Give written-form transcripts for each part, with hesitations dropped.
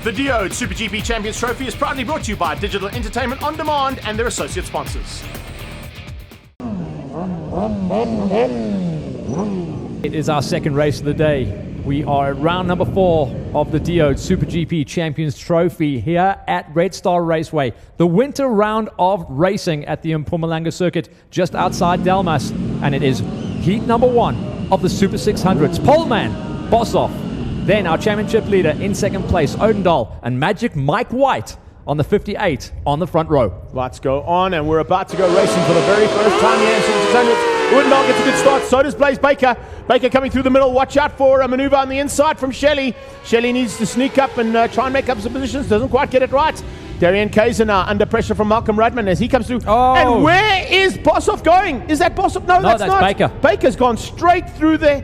The Diode SuperGP Champions Trophy is proudly brought to you by Digital Entertainment On Demand and their associate sponsors. It is our second race of the day. We are at round number 4 of the Diode SuperGP Champions Trophy here at Red Star Raceway. The winter round of racing at the Mpumalanga circuit just outside Delmas. And it is heat number 1 of the Super 600s. Poleman, Bossoff. Then our championship leader in second place, Odendahl, and Magic Mike White on the 58 on the front row. Lights go on, and we're about to go racing for the very first time here in Super 600. Odendahl gets a good start, so does Blaze Baker. Baker coming through the middle. Watch out for a maneuver on the inside from Shelley. Shelley needs to sneak up and try and make up some positions. Doesn't quite get it right. Darian Kaiser now under pressure from Malcolm Rudman as he comes through. Oh. And where is Bossoff going? Is that Bossoff? No, that's not. Baker. Baker's gone straight through the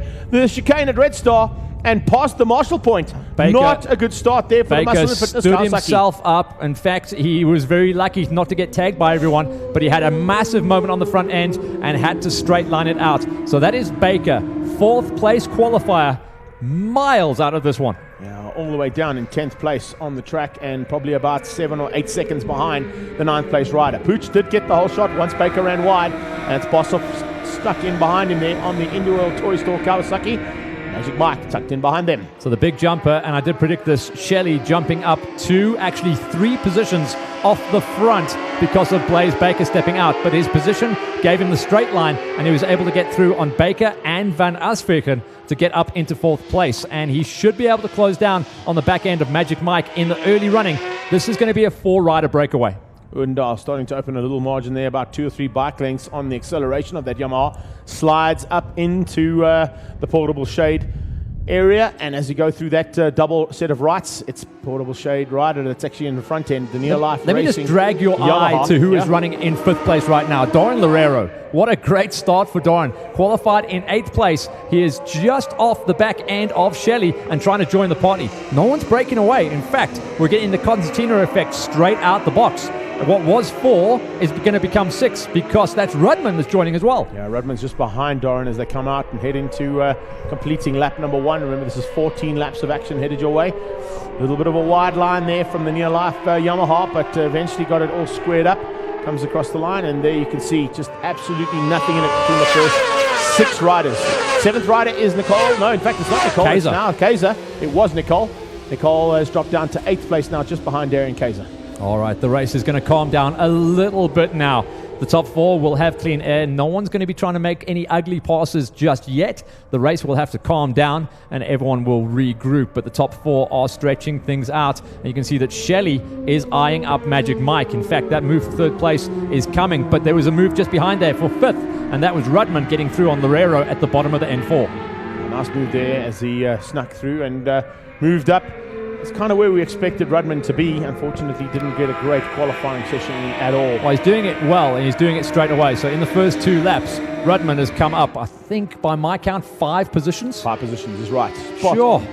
chicane at Red Star and past the Marshall point. Baker, not a good start there for the Muscle and Fitness stood Kawasaki. himself up. In fact, he was very lucky not to get tagged by everyone, but he had a massive moment on the front end and had to straight line it out. So that is Baker, 4th place qualifier, miles out of this one. Yeah, all the way down in 10th place on the track and probably about 7 or 8 seconds behind the 9th place rider. Pooch did get the whole shot once Baker ran wide, and it's Bossoff stuck in behind him there on the Indy World Toy Store Kawasaki. Magic Mike tucked in behind them. So the big jumper, and I did predict this, Shelley jumping up 2, actually 3 positions off the front because of Blaze Baker stepping out. But his position gave him the straight line, and he was able to get through on Baker and Van Asverken to get up into 4th place. And he should be able to close down on the back end of Magic Mike in the early running. This is going to be a 4-rider breakaway. Odendahl starting to open a little margin there, about 2 or 3 bike lengths on the acceleration of that Yamaha. Slides up into the portable shade area, and as you go through that double set of rights, it's portable shade rider that's actually in the front end, the Near Life Let Racing. me just drag your Yamaha. eye to who is running in 5th place right now. Doran Loureiro. What a great start for Doran. Qualified in 8th place. He is just off the back end of Shelley and trying to join the party. No one's breaking away. In fact, we're getting the Constantino effect straight out the box. What was 4 is going to become 6 because that's Rudman that's joining as well. Yeah, Rudman's just behind Doran as they come out and head into completing lap number 1. Remember, this is 14 laps of action headed your way. A little bit of a wide line there from the Near Life Yamaha, but eventually got it all squared up. Comes across the line, and there you can see just absolutely nothing in it between the first 6 riders. 7th rider is Nicole. No, in fact, it's not Nicole. Kaiser. It's now Kaiser. It was Nicole. Nicole has dropped down to 8th place now, just behind Darian Kaiser. All right, the race is going to calm down a little bit now. The top 4 will have clean air. No one's going to be trying to make any ugly passes just yet. The race will have to calm down and everyone will regroup. But the top 4 are stretching things out. And you can see that Shelley is eyeing up Magic Mike. In fact, that move for 3rd place is coming. But there was a move just behind there for 5th. And that was Rudman getting through on Loureiro at the bottom of the N4. Nice move there as he snuck through and moved up. It's kind of where we expected Rudman to be. Unfortunately, didn't get a great qualifying session at all. Well, he's doing it well, and he's doing it straight away. So in the first 2 laps, Rudman has come up, I think, by my count, 5 positions. 5 positions is right. Spot Sure. on.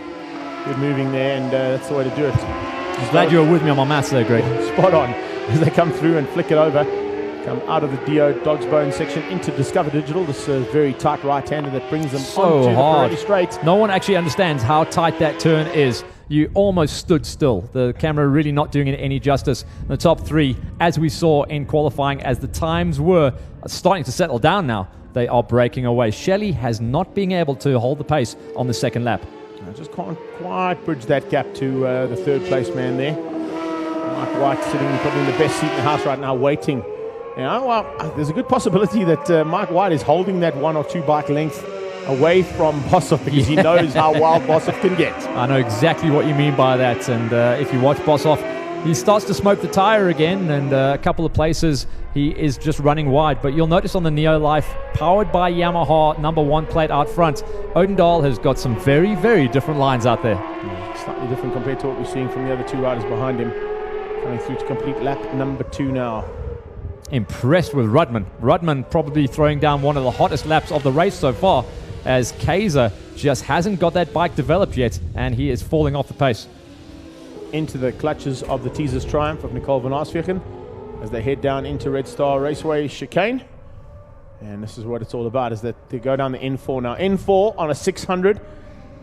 Good moving there, and that's the way to do it. I'm glad you were with me on my maths there, Greg. Spot on. As they come through and flick it over, come out of the Diode Dog's Bone section into Discover Digital. This very tight right-hander that brings them onto the Pirelli straight. No one actually understands how tight that turn is. You almost stood still. The camera really not doing it any justice. The top 3, as we saw in qualifying, as the times were starting to settle down now, they are breaking away. Shelley has not been able to hold the pace on the 2nd lap. I just can't quite bridge that gap to the 3rd place man there. Mike White sitting probably in the best seat in the house right now, waiting. You know, well, there's a good possibility that Mike White is holding that 1 or 2 bike length away from Bossoff because he knows how wild Bossoff can get. I know exactly what you mean by that. And if you watch Bossoff, he starts to smoke the tire again, and a couple of places he is just running wide. But you'll notice on the Neo Life, powered by Yamaha, number 1 plate out front, Odendahl has got some very, very different lines out there. Slightly different compared to what we're seeing from the other 2 riders behind him. Coming through to complete lap number 2 now. Impressed with Rudman. Rudman probably throwing down one of the hottest laps of the race so far, as Kaiser just hasn't got that bike developed yet, and he is falling off the pace. Into the clutches of the Teaser's Triumph of Nicole Van Asverken as they head down into Red Star Raceway chicane. And this is what it's all about, is that they go down the N4 now. N4 on a 600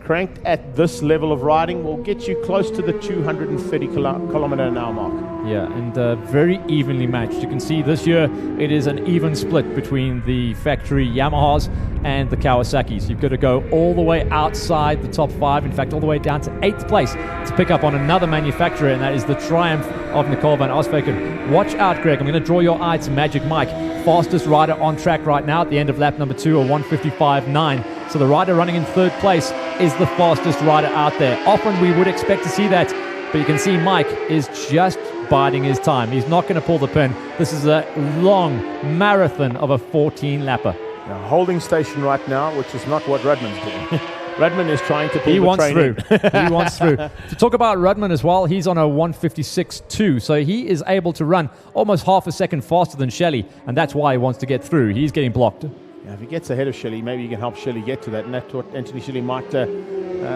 cranked at this level of riding, will get you close to the 230 kilometer an hour mark. Yeah, and very evenly matched. You can see this year it is an even split between the factory Yamahas and the Kawasaki's. You've got to go all the way outside the top 5, in fact all the way down to 8th place to pick up on another manufacturer, and that is the Triumph of Nicole van Osweken. Watch out, Greg. I'm going to draw your eye to Magic Mike. Fastest rider on track right now at the end of lap number 2, a 1:55.9. So the rider running in 3rd place is the fastest rider out there. Often we would expect to see that, but you can see Mike is just biding his time. He's not going to pull the pin. This is a long marathon of a 14-lapper. Now, holding station right now, which is not what Rudman's doing. Rudman is trying to pull the train through. He wants through. To talk about Rudman as well, he's on a 1:56.2, so he is able to run almost half a second faster than Shelley, and that's why he wants to get through. He's getting blocked. Yeah, if he gets ahead of Shelley, maybe he can help Shelley get to that, and that's what Anthony Shelley might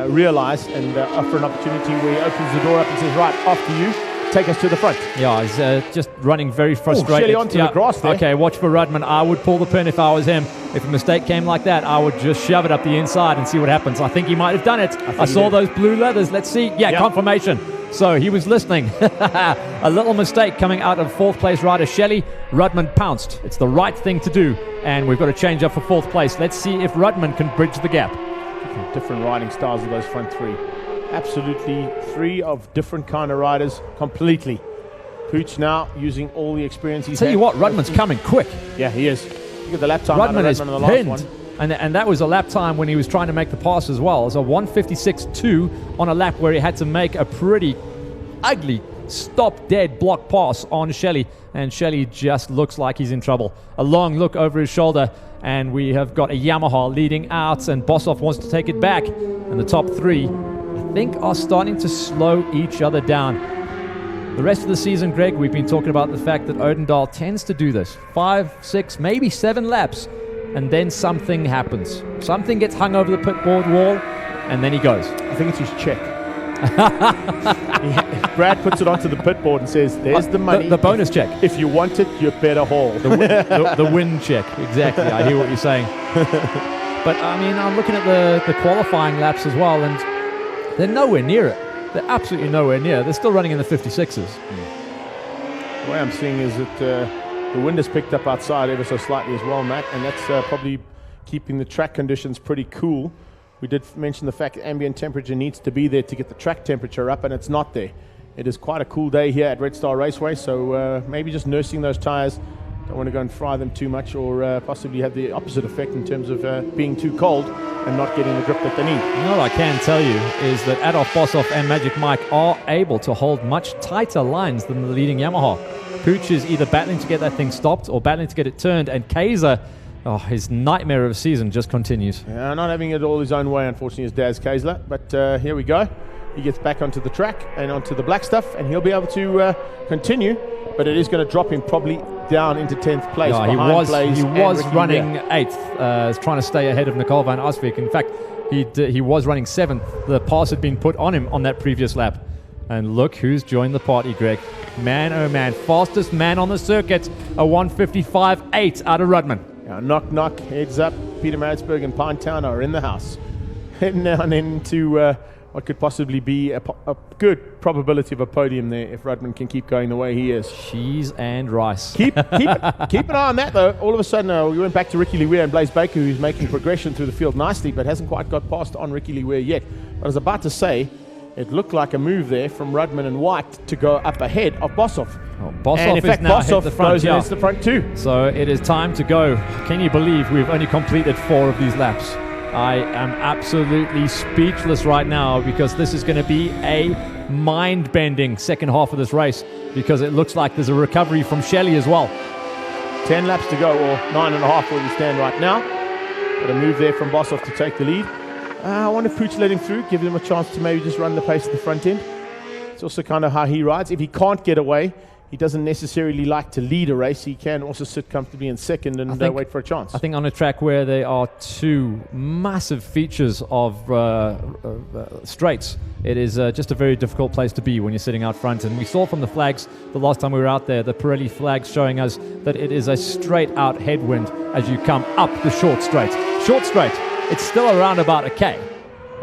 realize and offer an opportunity where he opens the door up and says, right, after you, take us to the front. Yeah, he's just running very frustrated. Shelley onto the grass there. Okay, watch for Rudman. I would pull the pin if I was him. If a mistake came like that, I would just shove it up the inside and see what happens. I think he might have done it. I saw those blue leathers. Let's see. Yeah, yep. Confirmation. So he was listening. A little mistake coming out of 4th place rider Shelley. Rudman pounced. It's the right thing to do, and we've got to change up for 4th place. Let's see if Rudman can bridge the gap. Different riding styles of those front 3. Absolutely 3 of different kind of riders completely. Pooch now using all the experience he's had. Tell you what, Rudman's coming quick. Yeah, he is. Look at the lap time. Rudman is on the last one. And that was a lap time when he was trying to make the pass as well. It's a 1:56.2 on a lap where he had to make a pretty ugly stop-dead block pass on Shelley. And Shelley just looks like he's in trouble. A long look over his shoulder, and we have got a Yamaha leading out, and Boshoff wants to take it back. And the top 3, I think, are starting to slow each other down. The rest of the season, Greg, we've been talking about the fact that Odendaal tends to do this. 5, 6, maybe 7 laps, and then something happens. Something gets hung over the pitboard wall, and then he goes. I think it's his check. Brad puts it onto the pitboard and says, there's the money. The bonus check. If you want it, you better haul. The win check. Exactly. I hear what you're saying. But, I mean, I'm looking at the qualifying laps as well, and they're nowhere near it. They're absolutely nowhere near. They're still running in the 56s. The way I'm seeing is that the wind has picked up outside ever so slightly as well, Matt, and that's probably keeping the track conditions pretty cool. We did mention the fact that ambient temperature needs to be there to get the track temperature up, and it's not there. It is quite a cool day here at Red Star Raceway, so maybe just nursing those tyres. Don't want to go and fry them too much, or possibly have the opposite effect in terms of being too cold and not getting the grip that they need. You know what I can tell you is that Adolf Boshoff and Magic Mike are able to hold much tighter lines than the leading Yamaha. Pooch is either battling to get that thing stopped or battling to get it turned, and Kaiser, his nightmare of a season just continues. Yeah, not having it all his own way, unfortunately, is Daz Kaisler, but here we go. He gets back onto the track and onto the black stuff, and he'll be able to continue, but it is going to drop him probably down into 10th place. Yeah, he was running 8th, trying to stay ahead of Nicole van Oswijk. In fact, he was running 7th. The pass had been put on him on that previous lap. And look who's joined the party, Greg. Man, oh man, fastest man on the circuit, a 1:55.8 out of Rudman. Now, knock, knock, heads up. Peter Maritzburg and Pinetown are in the house. Heading down into what could possibly be a good probability of a podium there if Rudman can keep going the way he is. Cheese and rice. Keep an eye on that, though. All of a sudden, we went back to Ricky Leweer and Blaise Baker, who's making progression through the field nicely, but hasn't quite got past on Ricky Leweer yet. But I was about to say, it looked like a move there from Rudman and White to go up ahead of Boshoff. Boshoff and in fact, now Boshoff hit the front. goes against the front too. So it is time to go. Can you believe we've only completed 4 of these laps? I am absolutely speechless right now because this is going to be a mind-bending second half of this race because it looks like there's a recovery from Shelley as well. 10 laps to go, or 9.5 where we stand right now. Got a move there from Boshoff to take the lead. I wonder if Pooch let him through, give him a chance to maybe just run the pace at the front end. It's also kind of how he rides. If he can't get away, he doesn't necessarily like to lead a race. He can also sit comfortably in second and wait for a chance. I think on a track where there are 2 massive features of straights, it is just a very difficult place to be when you're sitting out front. And we saw from the flags the last time we were out there, the Pirelli flags showing us that it is a straight out headwind as you come up the short straight. Short straight, it's still around about a K.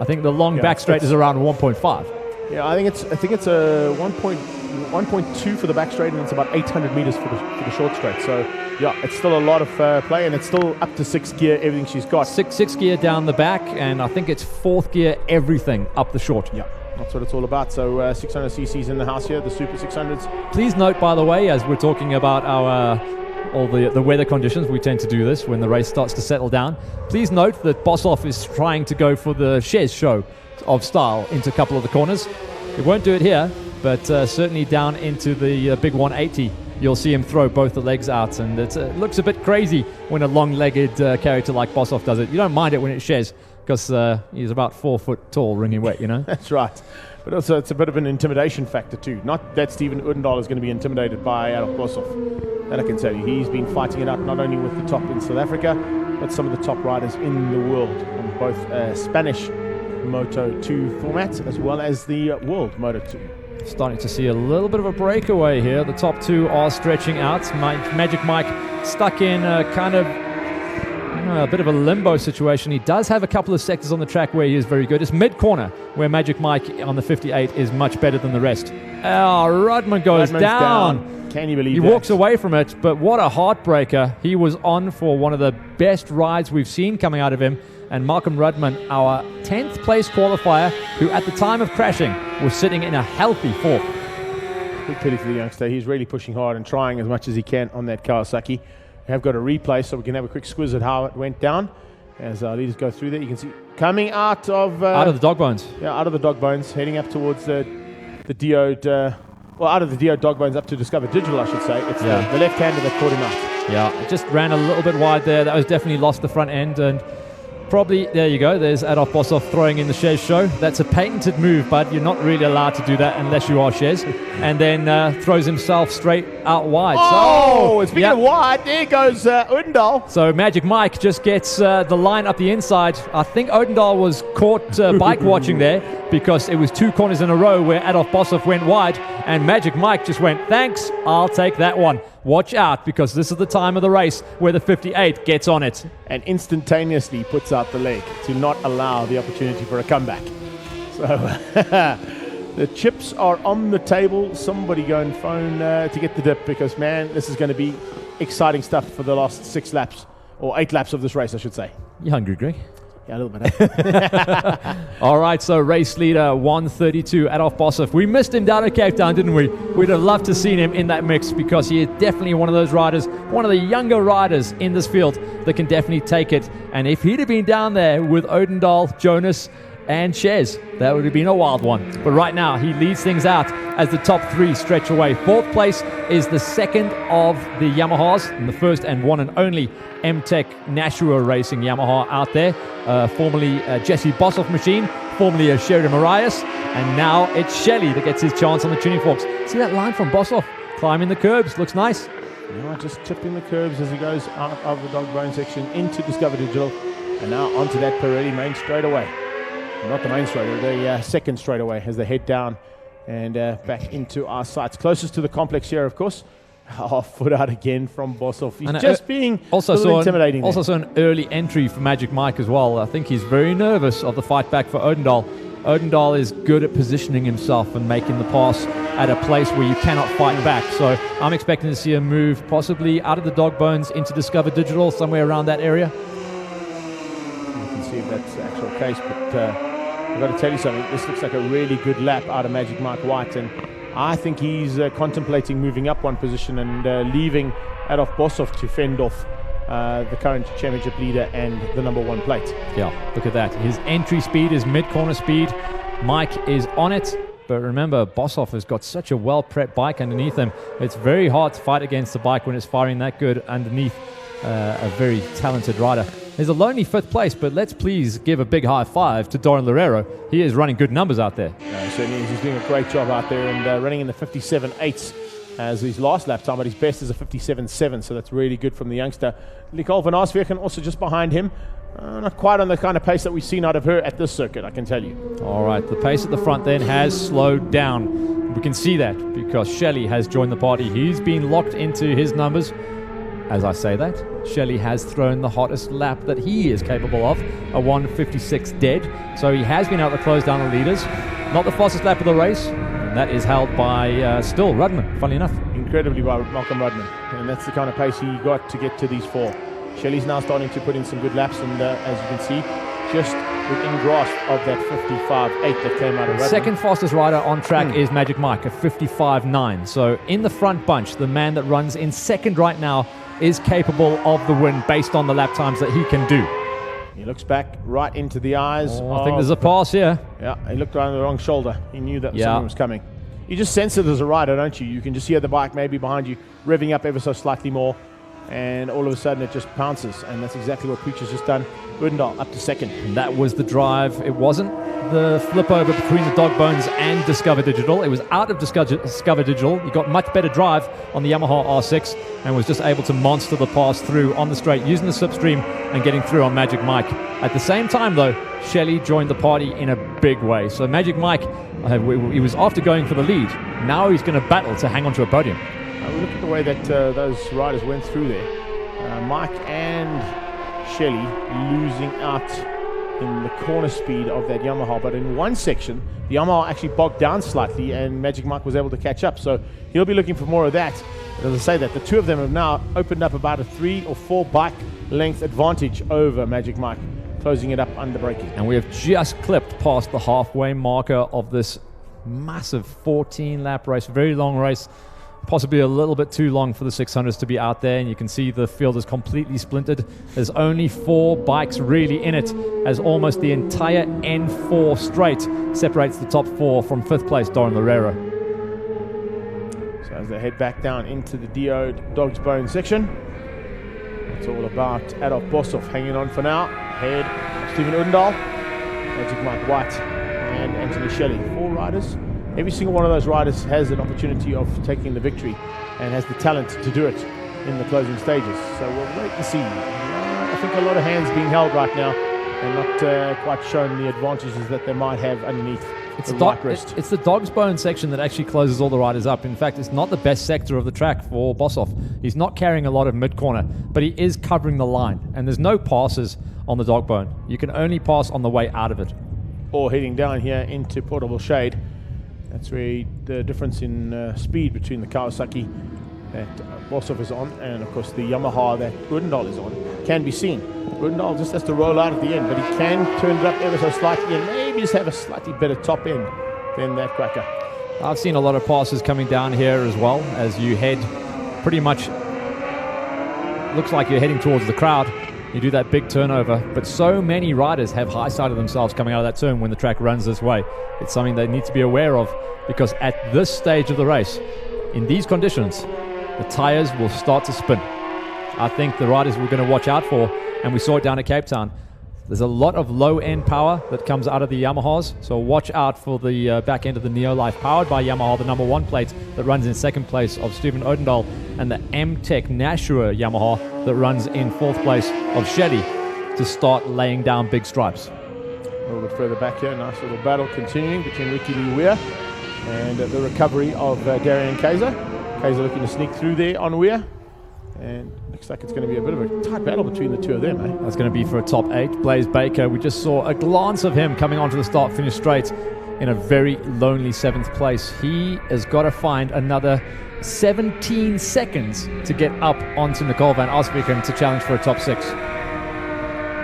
I think the long back straight is around 1.5. Yeah, I think it's a 1.2 for the back straight, and it's about 800 meters for the short straight. So yeah, it's still a lot of play, and it's still up to 6th gear, everything she's got. Six gear down the back, and I think it's 4th gear, everything up the short. Yeah, that's what it's all about. So 600cc's in the house here, the Super 600s. Please note, by the way, as we're talking about our all the weather conditions, we tend to do this when the race starts to settle down. Please note that Boshoff is trying to go for the Chez show of style into a couple of the corners. It won't do it here, but certainly down into the big 180, you'll see him throw both the legs out, and it looks a bit crazy when a long-legged character like Boshoff does it. You don't mind it when it's Chez, because he's about 4 foot tall, ringing wet, you know? That's right. But also, it's a bit of an intimidation factor too. Not that Steven Odendaal is going to be intimidated by Adolf Boshoff. That I can tell you. He's been fighting it out not only with the top in South Africa, but some of the top riders in the world on both Spanish Moto 2 format as well as the World Moto 2. Starting to see a little bit of a breakaway here. The top two are stretching out. Magic Mike stuck in kind of a bit of a limbo situation. He does have a couple of sectors on the track where he is very good. It's mid-corner where Magic Mike on the 58 is much better than the rest. Oh, Rudman goes down. Can you believe he walks away from it, but what a heartbreaker. He was on for one of the best rides we've seen coming out of him. And Malcolm Rudman, our 10th place qualifier, who at the time of crashing was sitting in a healthy 4th. Big pity for the youngster. He's really pushing hard and trying as much as he can on that Kawasaki. We have got a replay so we can have a quick squiz at how it went down. As our leaders go through there, you can see coming out of the dog bones. Yeah, out of the dog bones, heading up towards the Diode, out of the Diode dog bones up to Discover Digital, I should say. It's the left-hander that caught him out. Yeah, it just ran a little bit wide there. That was definitely lost the front end, and probably, there you go, there's Adolf Boshoff throwing in the Chez show. That's a patented move, but you're not really allowed to do that unless you are Chez. And then throws himself straight out wide. Speaking of wide, there goes Odendaal. So Magic Mike just gets the line up the inside. I think Odendaal was caught bike watching there because it was 2 corners in a row where Adolf Boshoff went wide, and Magic Mike just went, thanks, I'll take that one. Watch out, because this is the time of the race where the 58 gets on it. And instantaneously puts out the leg to not allow the opportunity for a comeback. So the chips are on the table. Somebody go and phone to get the dip, because, man, this is going to be exciting stuff for the last 6 laps, or 8 laps of this race, I should say. You hungry, Greg? Yeah, a little bit. All right, so race leader 132, Adolf Boshoff. We missed him down at Cape Town, didn't we? We'd have loved to seen him in that mix, because he is definitely one of those riders, one of the younger riders in this field that can definitely take it. And if he'd have been down there with Odendaal, Jonas, and Chez, that would have been a wild one. But right now, he leads things out as the top 3 stretch away. 4th place is the second of the Yamahas, and the first and one and only M-Tech Nashua Racing Yamaha out there. Formerly Jesse Boshoff machine, formerly a Sheridan Marias, and now it's Shelley that gets his chance on the tuning forks. See that line from Boshoff? Climbing the curbs, looks nice. Yeah, just tipping the curbs as he goes out of the dog bone section into Discover Digital, and now onto that Pirelli main straightaway. Not the main straightaway, the second straightaway as they head down and back into our sights. Closest to the complex here, of course. Half foot out again from Boshoff. He's just being intimidating. Also saw an early entry for Magic Mike as well. I think he's very nervous of the fight back for Odendaal. Odendaal is good at positioning himself and making the pass at a place where you cannot fight back. So I'm expecting to see a move possibly out of the dog bones into Discover Digital, somewhere around that area. You can see if that's the actual case, but I've got to tell you something. This looks like a really good lap out of Magic Mike White, and I think he's contemplating moving up one position and leaving Adolf Boshoff to fend off the current championship leader and the number 1 plate. Yeah, look at that. His entry speed is mid-corner speed. Mike is on it, but remember, Boshoff has got such a well-prepped bike underneath him. It's very hard to fight against the bike when it's firing that good underneath a very talented rider. There's a lonely 5th place, but let's please give a big high five to Doran Loureiro. He is running good numbers out there. Certainly is. He's doing a great job out there and running in the 57.8s as his last lap time, but his best is a 57.7, so that's really good from the youngster. Nicole van Arsweken also just behind him. Not quite on the kind of pace that we've seen out of her at this circuit, I can tell you. All right, the pace at the front then has slowed down. We can see that because Shelley has joined the party. He's been locked into his numbers. As I say that, Shelley has thrown the hottest lap that he is capable of, a 1:56 dead. So he has been able to close down the leaders. Not the fastest lap of the race, and that is held by still Rudman, funny enough. Incredibly by Malcolm Rudman, and that's the kind of pace he got to get to these 4. Shelley's now starting to put in some good laps, and as you can see, just within grasp of that 55.8 that came out of Rudman. Second fastest rider on track is Magic Mike at 55.9. So in the front bunch, the man that runs in second right now is capable of the win based on the lap times that he can do. He looks back right into the eyes. I think there's a pass here. Yeah, he looked around the wrong shoulder. He knew that someone was coming. You just sense it as a rider, don't you? You can just hear the bike maybe behind you revving up ever so slightly more, and all of a sudden it just pounces, and that's exactly what Pooch has just done. Odendaal up to second. And that was the drive. It wasn't the flip over between the dog bones and Discover Digital. It was out of Discover Digital. He got much better drive on the Yamaha R6 and was just able to monster the pass through on the straight using the slipstream and getting through on Magic Mike. At the same time though, Shelley joined the party in a big way. So Magic Mike, he was after going for the lead. Now he's going to battle to hang on to a podium. Look at the way that those riders went through there. Mike and Shelley losing out in the corner speed of that Yamaha, but in one section the Yamaha actually bogged down slightly and Magic Mike was able to catch up, so he'll be looking for more of that. As I say that, the two of them have now opened up about a 3 or 4 bike length advantage over Magic Mike, closing it up under braking. And we have just clipped past the halfway marker of this massive 14 lap race, very long race. Possibly a little bit too long for the 600s to be out there, and you can see the field is completely splintered. There's only 4 bikes really in it, as almost the entire N4 straight separates the top 4 from 5th place Doran Loureiro. So as they head back down into the Dog's Bone section, it's all about Adolf Boshoff hanging on for now. Ahead of Stephen Odendaal, Magic Mike White, and Anthony Shelley. 4 riders. Every single one of those riders has an opportunity of taking the victory and has the talent to do it in the closing stages. So we'll wait and see. I think a lot of hands being held right now and not quite showing the advantages that they might have underneath the right wrist. It's the Dog's Bone section that actually closes all the riders up. In fact, it's not the best sector of the track for Boshoff. He's not carrying a lot of mid-corner, but he is covering the line. And there's no passes on the Dog Bone. You can only pass on the way out of it. Or heading down here into Portable Shade. That's where the difference in speed between the Kawasaki that Boshoff is on and, of course, the Yamaha that Odendaal is on can be seen. Odendaal just has to roll out at the end, but he can turn it up ever so slightly and maybe just have a slightly better top end than that cracker. I've seen a lot of passes coming down here as well as you head pretty much, looks like you're heading towards the crowd. You do that big turnover, but so many riders have high-sided themselves coming out of that turn when the track runs this way. It's something they need to be aware of, because at this stage of the race, in these conditions, the tires will start to spin. I think the riders we're going to watch out for, and we saw it down at Cape Town, there's a lot of low-end power that comes out of the Yamahas, so watch out for the back end of the Neolife, powered by Yamaha, the number 1 plate that runs in second place of Stephen Odendaal, and the M-Tech Nashua Yamaha that runs in 4th place of Shelley to start laying down big stripes. A little bit further back here, nice little battle continuing between Ricky Lee Weir and the recovery of Darian Kaiser. Kaiser looking to sneak through there on Weir. And looks like it's going to be a bit of a tight battle between the two of them, eh? That's going to be for a top 8. Blaze Baker, we just saw a glance of him coming onto the start-finish straight in a very lonely 7th place. He has got to find another 17 seconds to get up onto Nicole van Asviken to challenge for a top 6.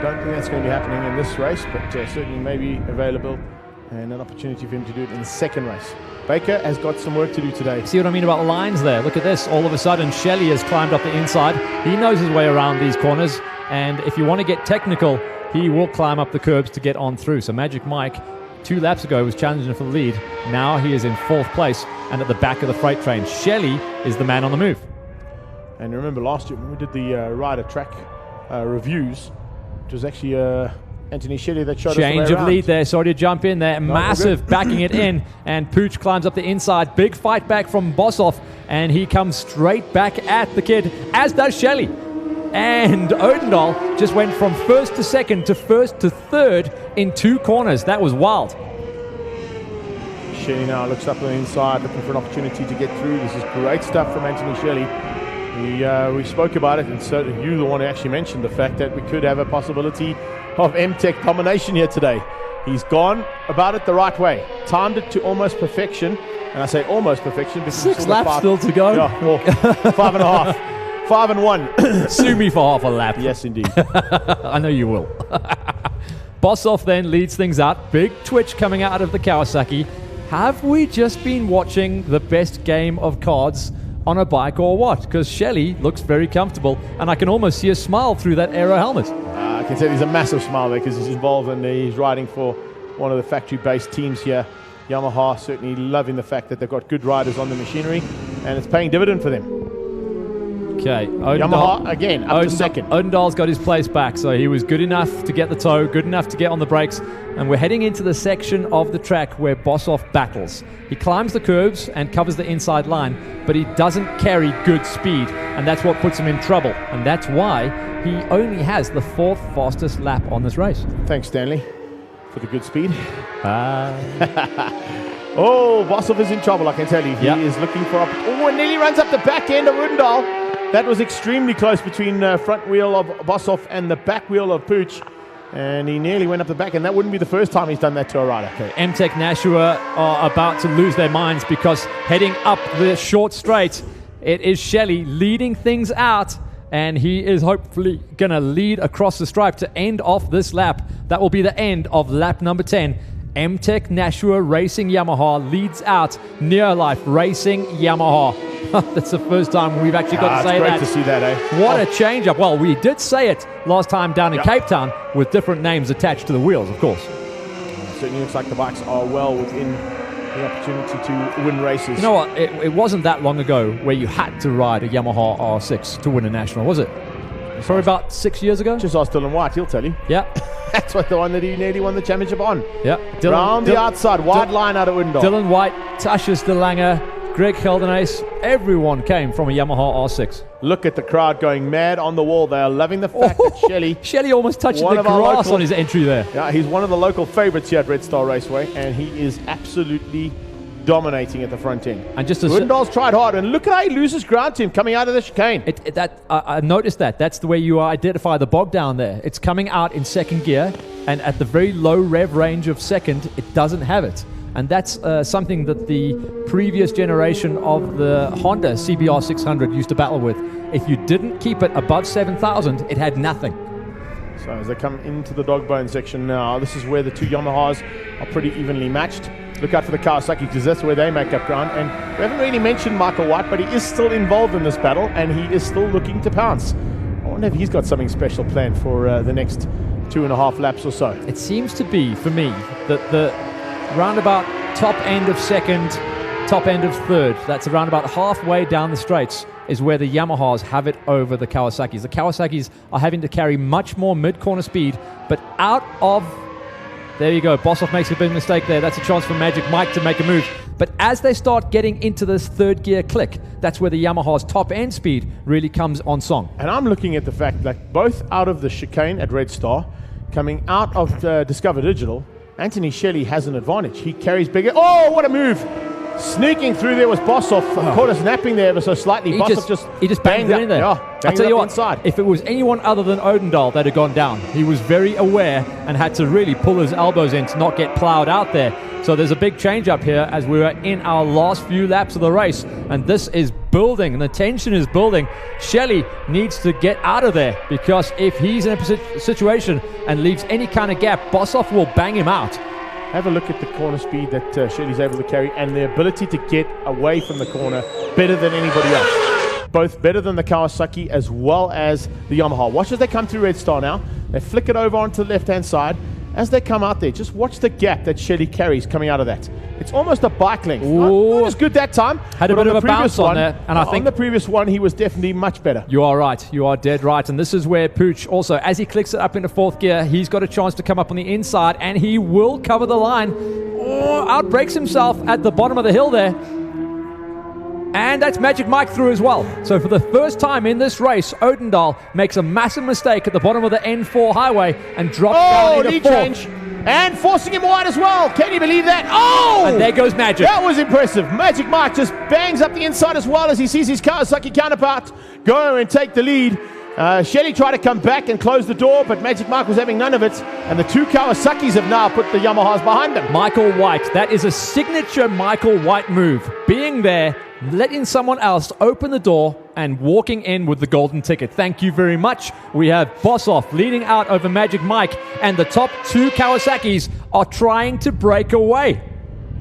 Don't think that's going to be happening in this race, but certainly maybe available and an opportunity for him to do it in the second race. Baker has got some work to do today. See what I mean about lines there? Look at this. All of a sudden, Shelley has climbed up the inside. He knows his way around these corners, and if you want to get technical, he will climb up the curbs to get on through. So Magic Mike, 2 laps ago, was challenging for the lead. Now he is in 4th place and at the back of the freight train. Shelley is the man on the move. And remember last year when we did the rider track reviews, it was actually Anthony Shelley that shot us the way Change of around. lead there. Sorry to jump in there. Massive backing it in. And Pooch climbs up the inside. Big fight back from Boshoff. And he comes straight back at the kid, as does Shelley. And Odendaal just went from 1st to 2nd to 1st to 3rd in 2 corners. That was wild. Shelley now looks up on the inside, looking for an opportunity to get through. This is great stuff from Anthony Shelley. We spoke about it, and so you the one who actually mentioned the fact that we could have a possibility of M-Tech domination here today. He's gone about it the right way, timed it to almost perfection, and I say almost perfection because 6 laps still to go. Yeah, well, 5.5, 5 and 1. Sue me for half a lap. Yes, indeed. I know you will. Bossoff then leads things out. Big twitch coming out of the Kawasaki. Have we just been watching the best game of cards on a bike or what? Because Shelley looks very comfortable, and I can almost see a smile through that aero helmet. I can tell there's a massive smile there because he's involved and he's riding for one of the factory-based teams here. Yamaha certainly loving the fact that they've got good riders on the machinery, and it's paying dividend for them. Okay, Yamaha again up to second. Odendahl's got his place back, so he was good enough to get the toe, good enough to get on the brakes, and we're heading into the section of the track where Bossoff battles. He climbs the curbs and covers the inside line, but he doesn't carry good speed, and that's what puts him in trouble, and that's why he only has the 4th fastest lap on this race. Thanks, Stanley, for the good speed. Oh, Bossoff is in trouble, I can tell you. He is looking for and nearly runs up the back end of Odendahl. That was extremely close between front wheel of Bossoff and the back wheel of Pooch. And he nearly went up the back, and that wouldn't be the first time he's done that to a rider. Okay, M-Tech Nashua are about to lose their minds because heading up the short straight, it is Shelley leading things out, and he is hopefully going to lead across the stripe to end off this lap. That will be the end of lap number 10. M-Tech Nashua Racing Yamaha leads out Neolife Racing Yamaha. That's the first time we've actually got to say that. It's great to see that, eh? What a change-up. Well, we did say it last time down in Cape Town with different names attached to the wheels, of course. Certainly looks like the bikes are well within the opportunity to win races. You know what? It wasn't that long ago where you had to ride a Yamaha R6 to win a national, was it? Probably about 6 years ago. Just ask Dylan White, he'll tell you. Yeah. That's what the one that he nearly won the championship on. Yeah. Round the outside, wide line out of Odendahl. Dylan White, Tashius De Lange, Greg Geldenace, everyone came from a Yamaha R6. Look at the crowd going mad on the wall. They are loving the fact that Shelley almost touched the grass on his entry there. Yeah, he's one of the local favourites here at Red Star Raceway, and he is absolutely dominating at the front end. And just Odendahl's tried hard, and look at how he loses ground to him coming out of the chicane. I noticed that. That's the way you identify the bog down there. It's coming out in second gear, and at the very low rev range of second, it doesn't have it. And that's something that the previous generation of the Honda CBR 600 used to battle with. If you didn't keep it above 7,000, it had nothing. So as they come into the dog bone section now, this is where the two Yamahas are pretty evenly matched. Look out for the Kawasaki because that's where they make up ground. And we haven't really mentioned Michael White, but he is still involved in this battle and he is still looking to pounce. I wonder if he's got something special planned for the next 2.5 laps or so. It seems to be, for me, that the roundabout top end of second, top end of third, that's around about halfway down the straights, is where the Yamahas have it over the Kawasaki's. The Kawasaki's are having to carry much more mid-corner speed, but out of... There you go. Bossoff makes a big mistake there. That's a chance for Magic Mike to make a move. But as they start getting into this third gear click, that's where the Yamaha's top end speed really comes on song. And I'm looking at the fact that both out of the chicane at Red Star, coming out of Discover Digital, Anthony Shelley has an advantage. He carries bigger. Oh, what a move! Sneaking through there was Bossoff. Caught us napping there ever so slightly. Bossoff he just banged it in there. Yeah, I'll tell you what, inside. If it was anyone other than Odendahl, they'd have gone down. He was very aware and had to really pull his elbows in to not get plowed out there. So there's a big change up here as we are in our last few laps of the race. And this is building, and the tension is building. Shelley needs to get out of there because if he's in a situation and leaves any kind of gap, Bossoff will bang him out. Have a look at the corner speed that Shelley's able to carry and the ability to get away from the corner better than anybody else. Both better than the Kawasaki as well as the Yamaha. Watch as they come through Red Star now. They flick it over onto the left-hand side. As they come out there, just watch the gap that Shelley carries coming out of that. It's almost a bike length. Not as good that time. Had a bit of a bounce on there. And I think on the previous one, he was definitely much better. You are right. You are dead right. And this is where Pooch also, as he clicks it up into fourth gear, he's got a chance to come up on the inside, and he will cover the line. Outbrakes himself at the bottom of the hill there. And that's Magic Mike through as well. So for the first time in this race, Odendahl makes a massive mistake at the bottom of the N4 highway and drops down into fourth. Change. and forcing him wide as well. Can you believe that? Oh! And there goes Magic. That was impressive. Magic Mike just bangs up the inside as well as he sees his Kawasaki counterpart go and take the lead. Shelley tried to come back and close the door, but Magic Mike was having none of it, and the two Kawasaki's have now put the Yamahas behind them. Michael White, that is a signature Michael White move. Being there, letting someone else open the door and walking in with the golden ticket. Thank you very much. We have Bossoff leading out over Magic Mike, and the top two Kawasaki's are trying to break away.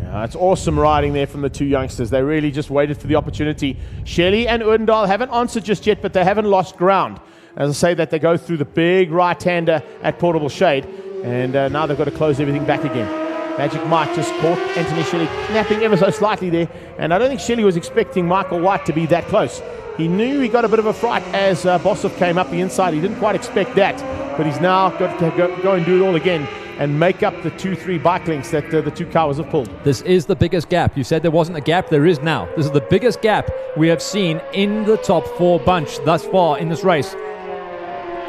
Yeah, it's awesome riding there from the two youngsters. They really just waited for the opportunity. Shelley and Odendaal haven't answered just yet, but they haven't lost ground. As I say that, they go through the big right-hander at Portable Shade, and now they've got to close everything back again. Magic Mike just caught Anthony Shelley napping ever so slightly there, and I don't think Shelley was expecting Michael White to be that close. He knew he got a bit of a fright as Bossoff came up the inside. He didn't quite expect that, but he's now got to go and do it all again and make up the 2-3 bike lengths that the two cars have pulled. This is the biggest gap. You said there wasn't a gap. There is now. This is the biggest gap we have seen in the top four bunch thus far in this race.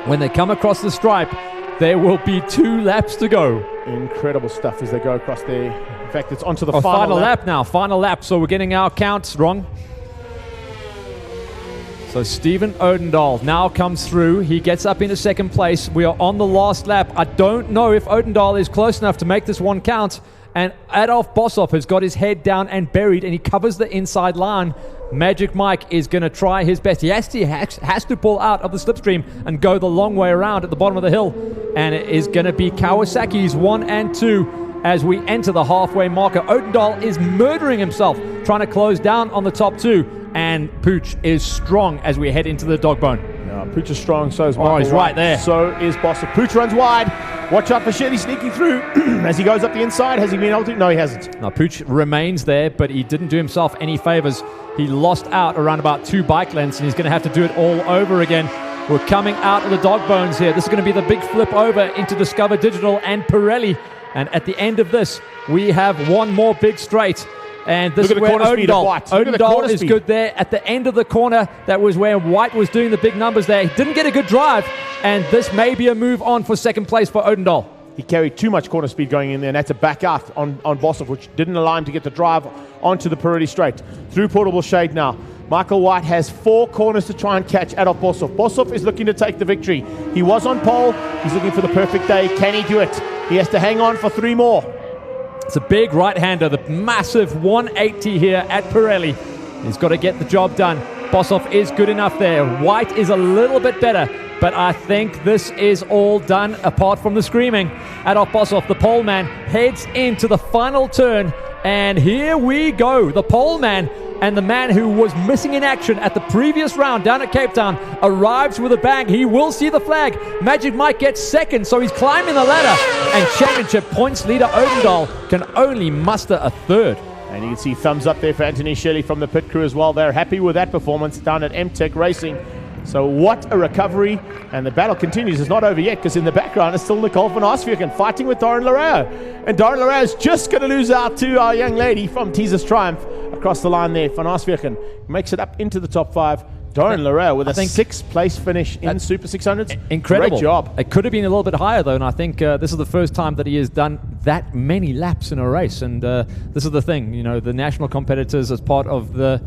When they come across the stripe, there will be 2 laps to go. Incredible stuff as they go across there. In fact, it's onto the final lap now. Final lap. So we're getting our counts wrong. So Stephen Odendaal now comes through. He gets up into second place. We are on the last lap. I don't know if Odendaal is close enough to make this one count. And Adolf Bossoff has got his head down and buried, and he covers the inside line. Magic Mike is going to try his best. He has to pull out of the slipstream and go the long way around at the bottom of the hill. And it is going to be Kawasaki's 1 and 2 as we enter the halfway marker. Odendaal is murdering himself, trying to close down on the top 2. And Pooch is strong as we head into the dog bone. Yeah, Pooch is strong, so is Michael. Oh, he's right there. So is Bossoff. Pooch runs wide. Watch out for Shelley sneaking through as he goes up the inside. Has he been able to? No, he hasn't. Now, Pooch remains there, but he didn't do himself any favors. He lost out around about 2 bike lengths, and he's going to have to do it all over again. We're coming out of the dog bones here. This is going to be the big flip over into Discover Digital and Pirelli. And at the end of this, we have one more big straight. And this is where Odendaal is good there at the end of the corner. That was where White was doing the big numbers there. He didn't get a good drive, and this may be a move on for second place for Odendaal. He carried too much corner speed going in there and had to back out on Bossoff, which didn't allow him to get the drive onto the Pirelli straight. Through Portable Shade now. Michael White has 4 corners to try and catch Adolf Bossoff. Bossoff is looking to take the victory. He was on pole. He's looking for the perfect day. Can he do it? He has to hang on for 3 more. It's a big right-hander, the massive 180 here at Pirelli. He's got to get the job done. Bossoff is good enough there. White is a little bit better, but I think this is all done apart from the screaming. Adolf Bossoff, the pole man, heads into the final turn, and here we go. The pole man and the man who was missing in action at the previous round down at Cape Town arrives with a bang. He will see the flag. Magic Mike gets second, so he's climbing the ladder. And championship points leader Odendaal can only muster a 3rd. And you can see thumbs up there for Anthony Shelley from the pit crew as well. They're happy with that performance down at MTech Racing. So what a recovery. And the battle continues. It's not over yet, because in the background is still Nicole van Arsvierken fighting with Darren Larrea. And Darren Larrea is just going to lose out to our young lady from Teaser's Triumph across the line there. Van Arsvierken makes it up into the top 5. Darren Larrea with a 6th place finish in Super 600s. Incredible. Great job. It could have been a little bit higher, though, and I think this is the first time that he has done that many laps in a race. And this is the thing, you know, the national competitors as part of the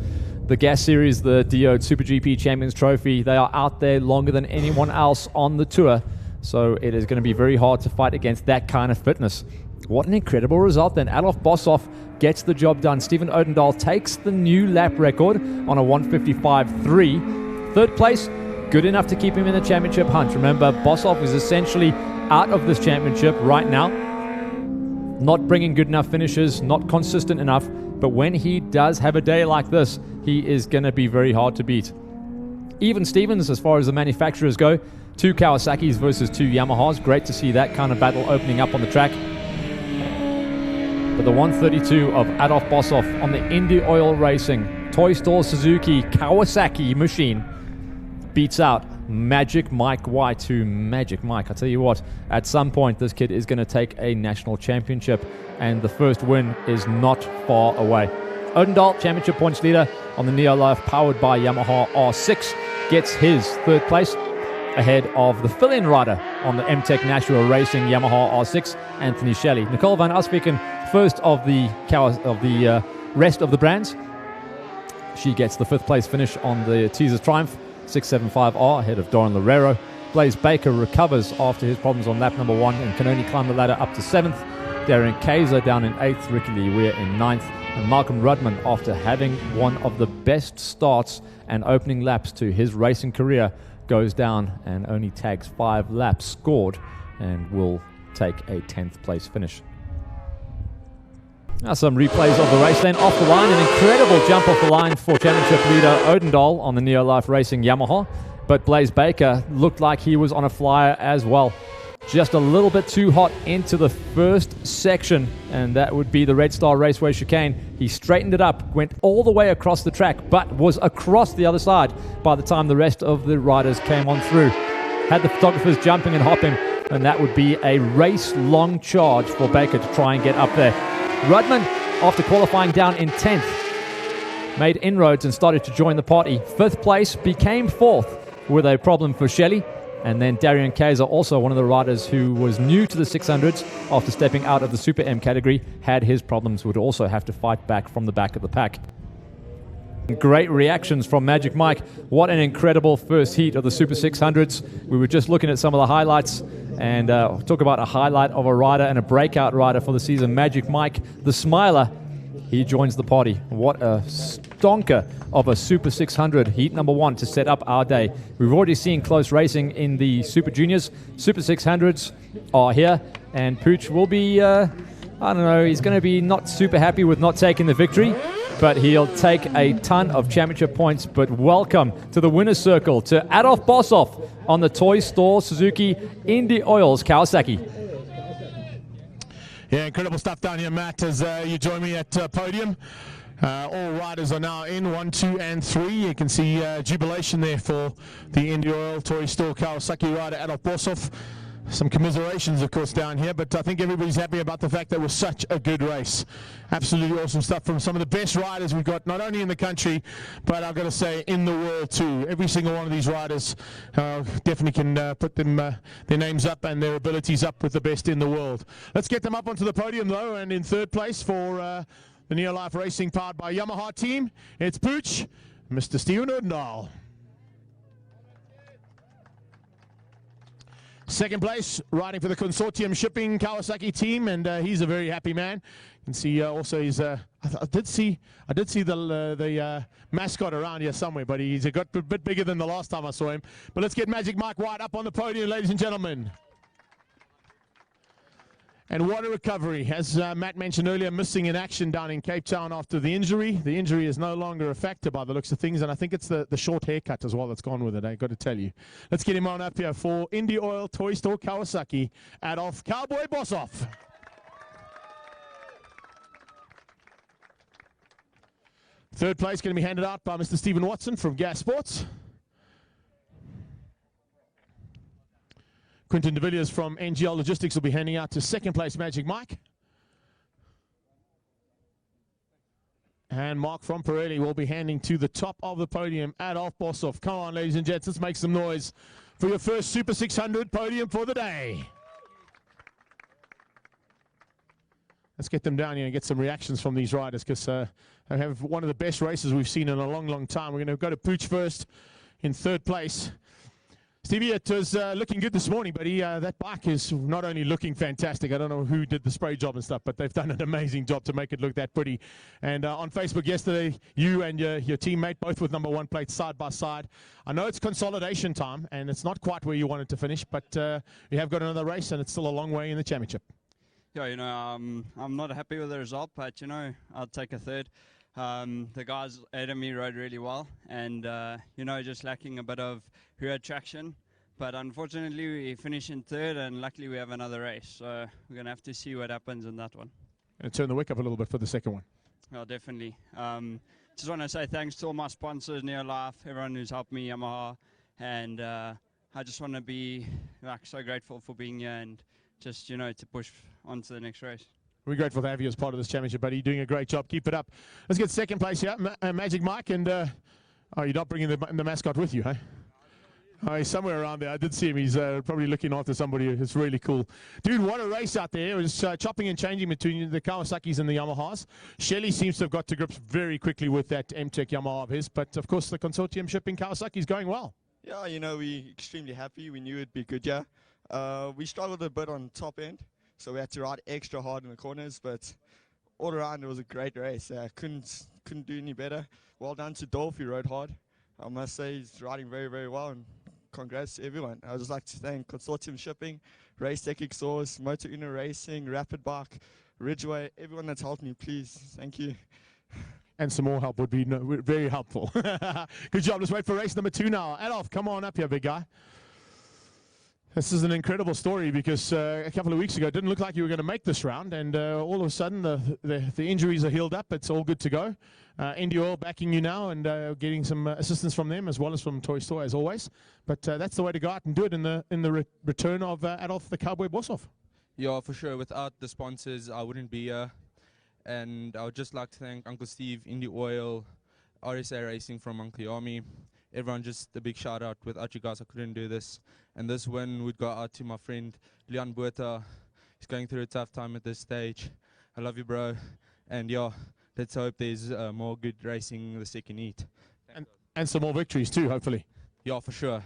gas series, the Diode SuperGP Champions Trophy, they are out there longer than anyone else on the tour. So it is going to be very hard to fight against that kind of fitness. What an incredible result then. Adolf Bossoff gets the job done. Stephen Odendaal takes the new lap record on a 155.3. 3rd place, good enough to keep him in the championship hunt. Remember, Bossoff is essentially out of this championship right now. Not bringing good enough finishes, not consistent enough. But when he does have a day like this, he is going to be very hard to beat. Even Stevens, as far as the manufacturers go, 2 Kawasaki's versus 2 Yamahas. Great to see that kind of battle opening up on the track. But the 132 of Adolf Bossoff on the Indy Oil Racing Toy Store Suzuki Kawasaki machine beats out Magic Mike White, who Magic Mike, I tell you what, at some point this kid is going to take a national championship, and the first win is not far away. Odendaal, championship points leader on the Neolife powered by Yamaha R6, gets his 3rd place. ahead of the fill-in rider on the MTech Nashua Racing Yamaha R6, Anthony Shelley. Nicole van Asviken, first of the rest of the brands. She gets the 5th place finish on the Teasers Triumph 675R ahead of Doran Loureiro. Blaze Baker recovers after his problems on lap number 1 and can only climb the ladder up to 7th. Darren Kayser down in 8th, Ricky Leweir in 9th, and Malcolm Rudman, after having one of the best starts and opening laps to his racing career, goes down and only tags 5 laps scored and will take a 10th place finish. Now some replays of the race then. Off the line, an incredible jump off the line for championship leader Odendahl on the Neolife Racing Yamaha, but Blaze Baker looked like he was on a flyer as well. Just a little bit too hot into the first section, and that would be the Red Star Raceway chicane. He straightened it up, went all the way across the track, but was across the other side by the time the rest of the riders came on through. Had the photographers jumping and hopping, and that would be a race-long charge for Baker to try and get up there. Rudman, after qualifying down in 10th, made inroads and started to join the party. 5th place became 4th with a problem for Shelley. And then Darian Kayser, also one of the riders who was new to the 600s after stepping out of the Super M category, had his problems, would also have to fight back from the back of the pack. Great reactions from Magic Mike. What an incredible first heat of the Super 600s. We were just looking at some of the highlights and talk about a highlight of a rider and a breakout rider for the season. Magic Mike, the smiler, he joins the party. What a stonker of a Super 600 heat number 1 to set up our day. We've already seen close racing in the Super Juniors. Super 600s are here, and Pooch will be, I don't know, he's going to be not super happy with not taking the victory, but he'll take a ton of championship points. But welcome to the winner's circle to Adolf Bossoff on the Toy Store Suzuki Indy Oils Kawasaki. Yeah, incredible stuff down here, Matt, as you join me at podium. All riders are now in, 1, 2, and 3. You can see jubilation there for the Indy Oil Toy Store Kawasaki rider Adolf Bossoff. Some commiserations, of course, down here, but I think everybody's happy about the fact that it was such a good race. Absolutely awesome stuff from some of the best riders we've got, not only in the country, but I've got to say, in the world too. Every single one of these riders definitely can put them their names up and their abilities up with the best in the world. Let's get them up onto the podium, though, and in 3rd place for the Neolife Racing powered by Yamaha team, it's Pooch, Mr. Stephen Odendahl. 2nd place, riding for the Consortium Shipping Kawasaki team, and he's a very happy man. You can see also he's I did see the mascot around here somewhere, but he's got a bit bigger than the last time I saw him. But let's get Magic Mike right up on the podium, ladies and gentlemen. And what a recovery. As Matt mentioned earlier, missing in action down in Cape Town after the injury. The injury is no longer a factor by the looks of things, and I think it's the short haircut as well that's gone with it, I've got to tell you. Let's get him on up here for Indy Oil Toy Store Kawasaki, Adolf Cowboy Bossoff. Third place going to be handed out by Mr. Stephen Watson from Gas Sports. Quinton de Villiers from NGL Logistics will be handing out to 2nd place Magic Mike. And Mark from Pirelli will be handing to the top of the podium, Adolf Bossoff. Come on, ladies and gents, let's make some noise for your first Super 600 podium for the day. Let's get them down here and get some reactions from these riders, because they have one of the best races we've seen in a long, long time. We're going to go to Pooch first in 3rd place. Stevie, it was looking good this morning, but that bike is not only looking fantastic. I don't know who did the spray job and stuff, but they've done an amazing job to make it look that pretty. And on Facebook yesterday, you and your teammate, both with number 1 plates side by side. I know it's consolidation time, and it's not quite where you wanted to finish, but you have got another race, and it's still a long way in the championship. Yeah, you know, I'm not happy with the result, but, you know, I'll take a 3rd. The guys ahead of me rode really well, and you know, just lacking a bit of rear traction, but unfortunately we finish in 3rd, and luckily we have another race, so we're gonna have to see what happens in that one. And turn the wick up a little bit for the 2nd one. Well, definitely. Just want to say thanks to all my sponsors, Neolife, everyone who's helped me, Yamaha, and I just want to be so grateful for being here and just, you know, to push on to the next race. We're grateful to have you as part of this championship, buddy. You're doing a great job. Keep it up. Let's get 2nd place here, Magic Mike. And oh, you're not bringing the mascot with you, huh? Oh, he's somewhere around there. I did see him. He's probably looking after somebody. It's really cool. Dude, what a race out there. It was chopping and changing between the Kawasaki's and the Yamahas. Shelley seems to have got to grips very quickly with that M-Tech Yamaha of his. But, of course, the consortium shipping Kawasaki is going well. Yeah, you know, we're extremely happy. We knew it'd be good, yeah. We struggled a bit on top end, so we had to ride extra hard in the corners. But all around, it was a great race. Couldn't do any better. Well done to Dolph, he rode hard. I must say he's riding very, very well. And congrats to everyone. I would just like to thank Consortium Shipping, Race Tech Exhaust, Motor Uno Racing, Rapid Bike, Ridgeway, everyone that's helped me, please. Thank you. And some more help would be very helpful. Good job. Let's wait for race number 2 now. Adolf, come on up here, big guy. This is an incredible story because a couple of weeks ago it didn't look like you were going to make this round, and all of a sudden the injuries are healed up. It's all good to go. Indy Oil backing you now and getting some assistance from them as well as from Toy Store as always. But that's the way to go out and do it in the return of Adolf the Cowboy Boshoff. Yeah, for sure. Without the sponsors, I wouldn't be here. And I would just like to thank Uncle Steve, Indy Oil, RSA Racing from Uncle Yami. Everyone, just a big shout out. Without you guys, I couldn't do this. And this win would go out to my friend Leon Buerta. He's going through a tough time at this stage. I love you, bro. And yeah, let's hope there's more good racing the second heat. And some more victories too, hopefully. Yeah, for sure.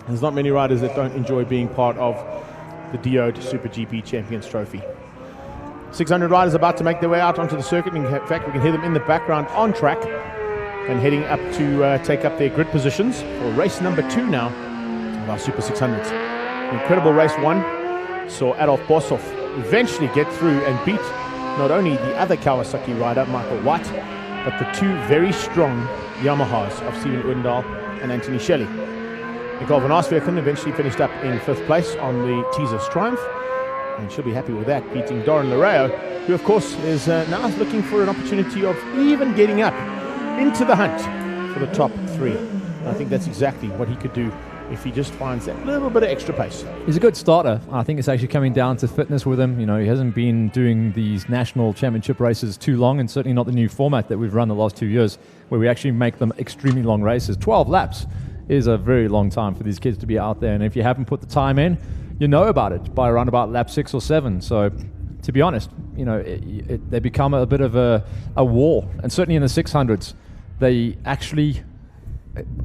There's not many riders that don't enjoy being part of the Diode Super GP Champions Trophy. 600 riders about to make their way out onto the circuit. In fact, we can hear them in the background on track and heading up to take up their grid positions for race number 2 now of our Super 600s. An incredible race 1 saw Adolf Boshoff eventually get through and beat not only the other Kawasaki rider, Michael White, but the 2 very strong Yamahas of Steven Odendaal and Anthony Shelley. Nicole van Arsveken eventually finished up in 5th place on the Teaser's Triumph, and she'll be happy with that, beating Doran Lareo, who of course is now looking for an opportunity of even getting up into the hunt for the top 3. And I think that's exactly what he could do if he just finds that little bit of extra pace. He's a good starter. I think it's actually coming down to fitness with him. You know, he hasn't been doing these national championship races too long, and certainly not the new format that we've run the last 2 years, where we actually make them extremely long races. 12 laps is a very long time for these kids to be out there, and if you haven't put the time in, you know about it by around about lap 6 or 7. So, to be honest, you know, they become a bit of a war, and certainly in the 600s, they actually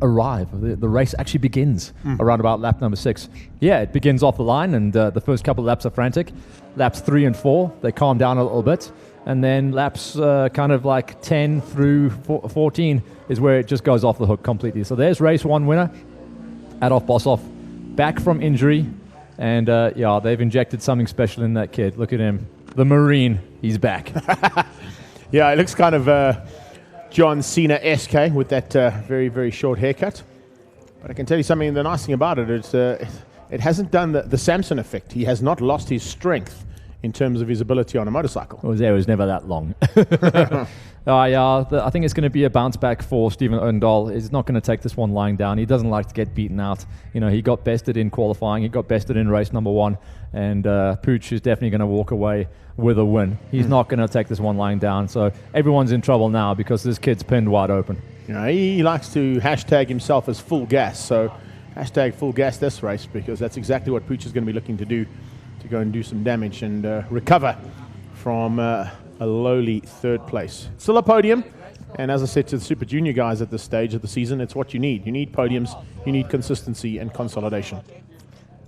arrive. The race actually begins around about lap number 6. Yeah, it begins off the line, and the first couple of laps are frantic. Laps 3 and 4, they calm down a little bit, and then laps kind of like 10 through 14 is where it just goes off the hook completely. So there's race 1 winner, Adolf Boshoff, back from injury, and yeah, they've injected something special in that kid. Look at him, the Marine, he's back. Yeah, it looks kind of John Cena-esque with that very, very short haircut. But I can tell you something, the nice thing about it is it hasn't done the Samson effect. He has not lost his strength in terms of his ability on a motorcycle. It was never that long. I think it's going to be a bounce back for Steven Odendaal. He's not going to take this one lying down. He doesn't like to get beaten out. You know, he got bested in qualifying. He got bested in race number 1. And Pooch is definitely going to walk away with a win. He's not going to take this one lying down. So everyone's in trouble now because this kid's pinned wide open. You know, he likes to hashtag himself as full gas. So hashtag full gas this race, because that's exactly what Pooch is going to be looking to do, to go and do some damage and recover from a lowly 3rd place. Still a podium, and as I said to the Super Junior guys at this stage of the season, it's what you need. You need podiums, you need consistency and consolidation.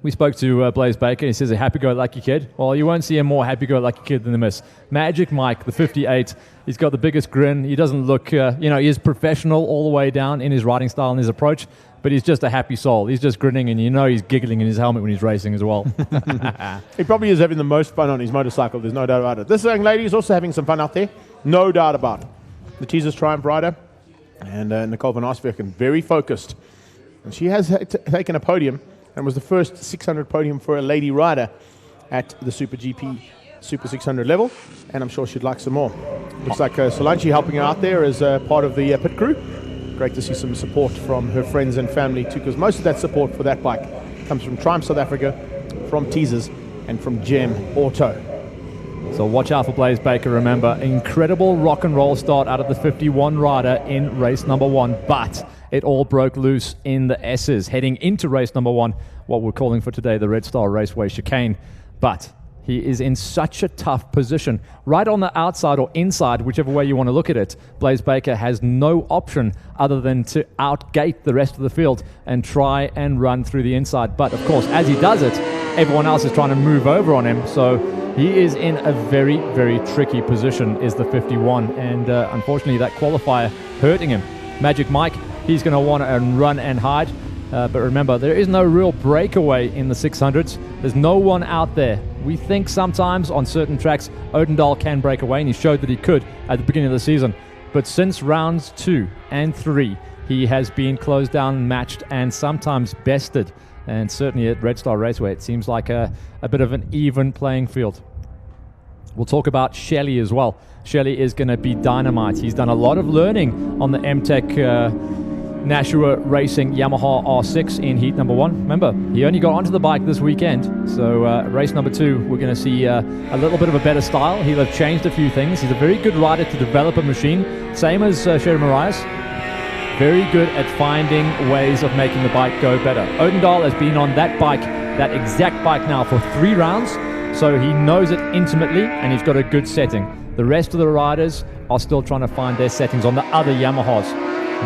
We spoke to Blaze Baker. He says a happy-go-lucky kid. Well, you won't see a more happy-go-lucky kid than this. Magic Mike, the 58. He's got the biggest grin. He doesn't look, he is professional all the way down in his riding style and his approach, but he's just a happy soul. He's just grinning, and you know he's giggling in his helmet when he's racing as well. He probably is having the most fun on his motorcycle. There's no doubt about it. This young lady is also having some fun out there. No doubt about it. The Teaser's Triumph rider and Nicole van Arsveken, very focused. And she has taken a podium and was the first 600 podium for a lady rider at the Super GP Super 600 level, and I'm sure she'd like some more. Looks like Solange helping her out there as part of the pit crew. Great to see some support from her friends and family too, because most of that support for that bike comes from Triumph South Africa, from Teasers, and from Gem Auto. So watch out for Blaze Baker. Remember, incredible rock and roll start out of the 51 rider in race number 1, but it all broke loose in the S's heading into race number 1, what we're calling for today the Red Star Raceway chicane. But he is in such a tough position. Right on the outside or inside, whichever way you want to look at it, Blaze Baker has no option other than to outgate the rest of the field and try and run through the inside. But of course, as he does it, everyone else is trying to move over on him. So he is in a very, very tricky position, is the 51. And unfortunately, that qualifier hurting him. Magic Mike, he's going to want to run and hide. But remember, there is no real breakaway in the 600s. There's no one out there. We think sometimes on certain tracks, Odendahl can break away, and he showed that he could at the beginning of the season. But since rounds 2 and 3, he has been closed down, matched, and sometimes bested. And certainly at Red Star Raceway, it seems like a bit of an even playing field. We'll talk about Shelley as well. Shelley is going to be dynamite. He's done a lot of learning on the MTech Nashua Racing Yamaha R6 in heat number 1. Remember, he only got onto the bike this weekend, so race number 2, we're going to see a little bit of a better style. He'll have changed a few things. He's a very good rider to develop a machine, same as Sherry Marias. Very good at finding ways of making the bike go better. Odendahl has been on that bike, that exact bike now for 3 rounds, so he knows it intimately, and he's got a good setting. The rest of the riders are still trying to find their settings on the other Yamahas.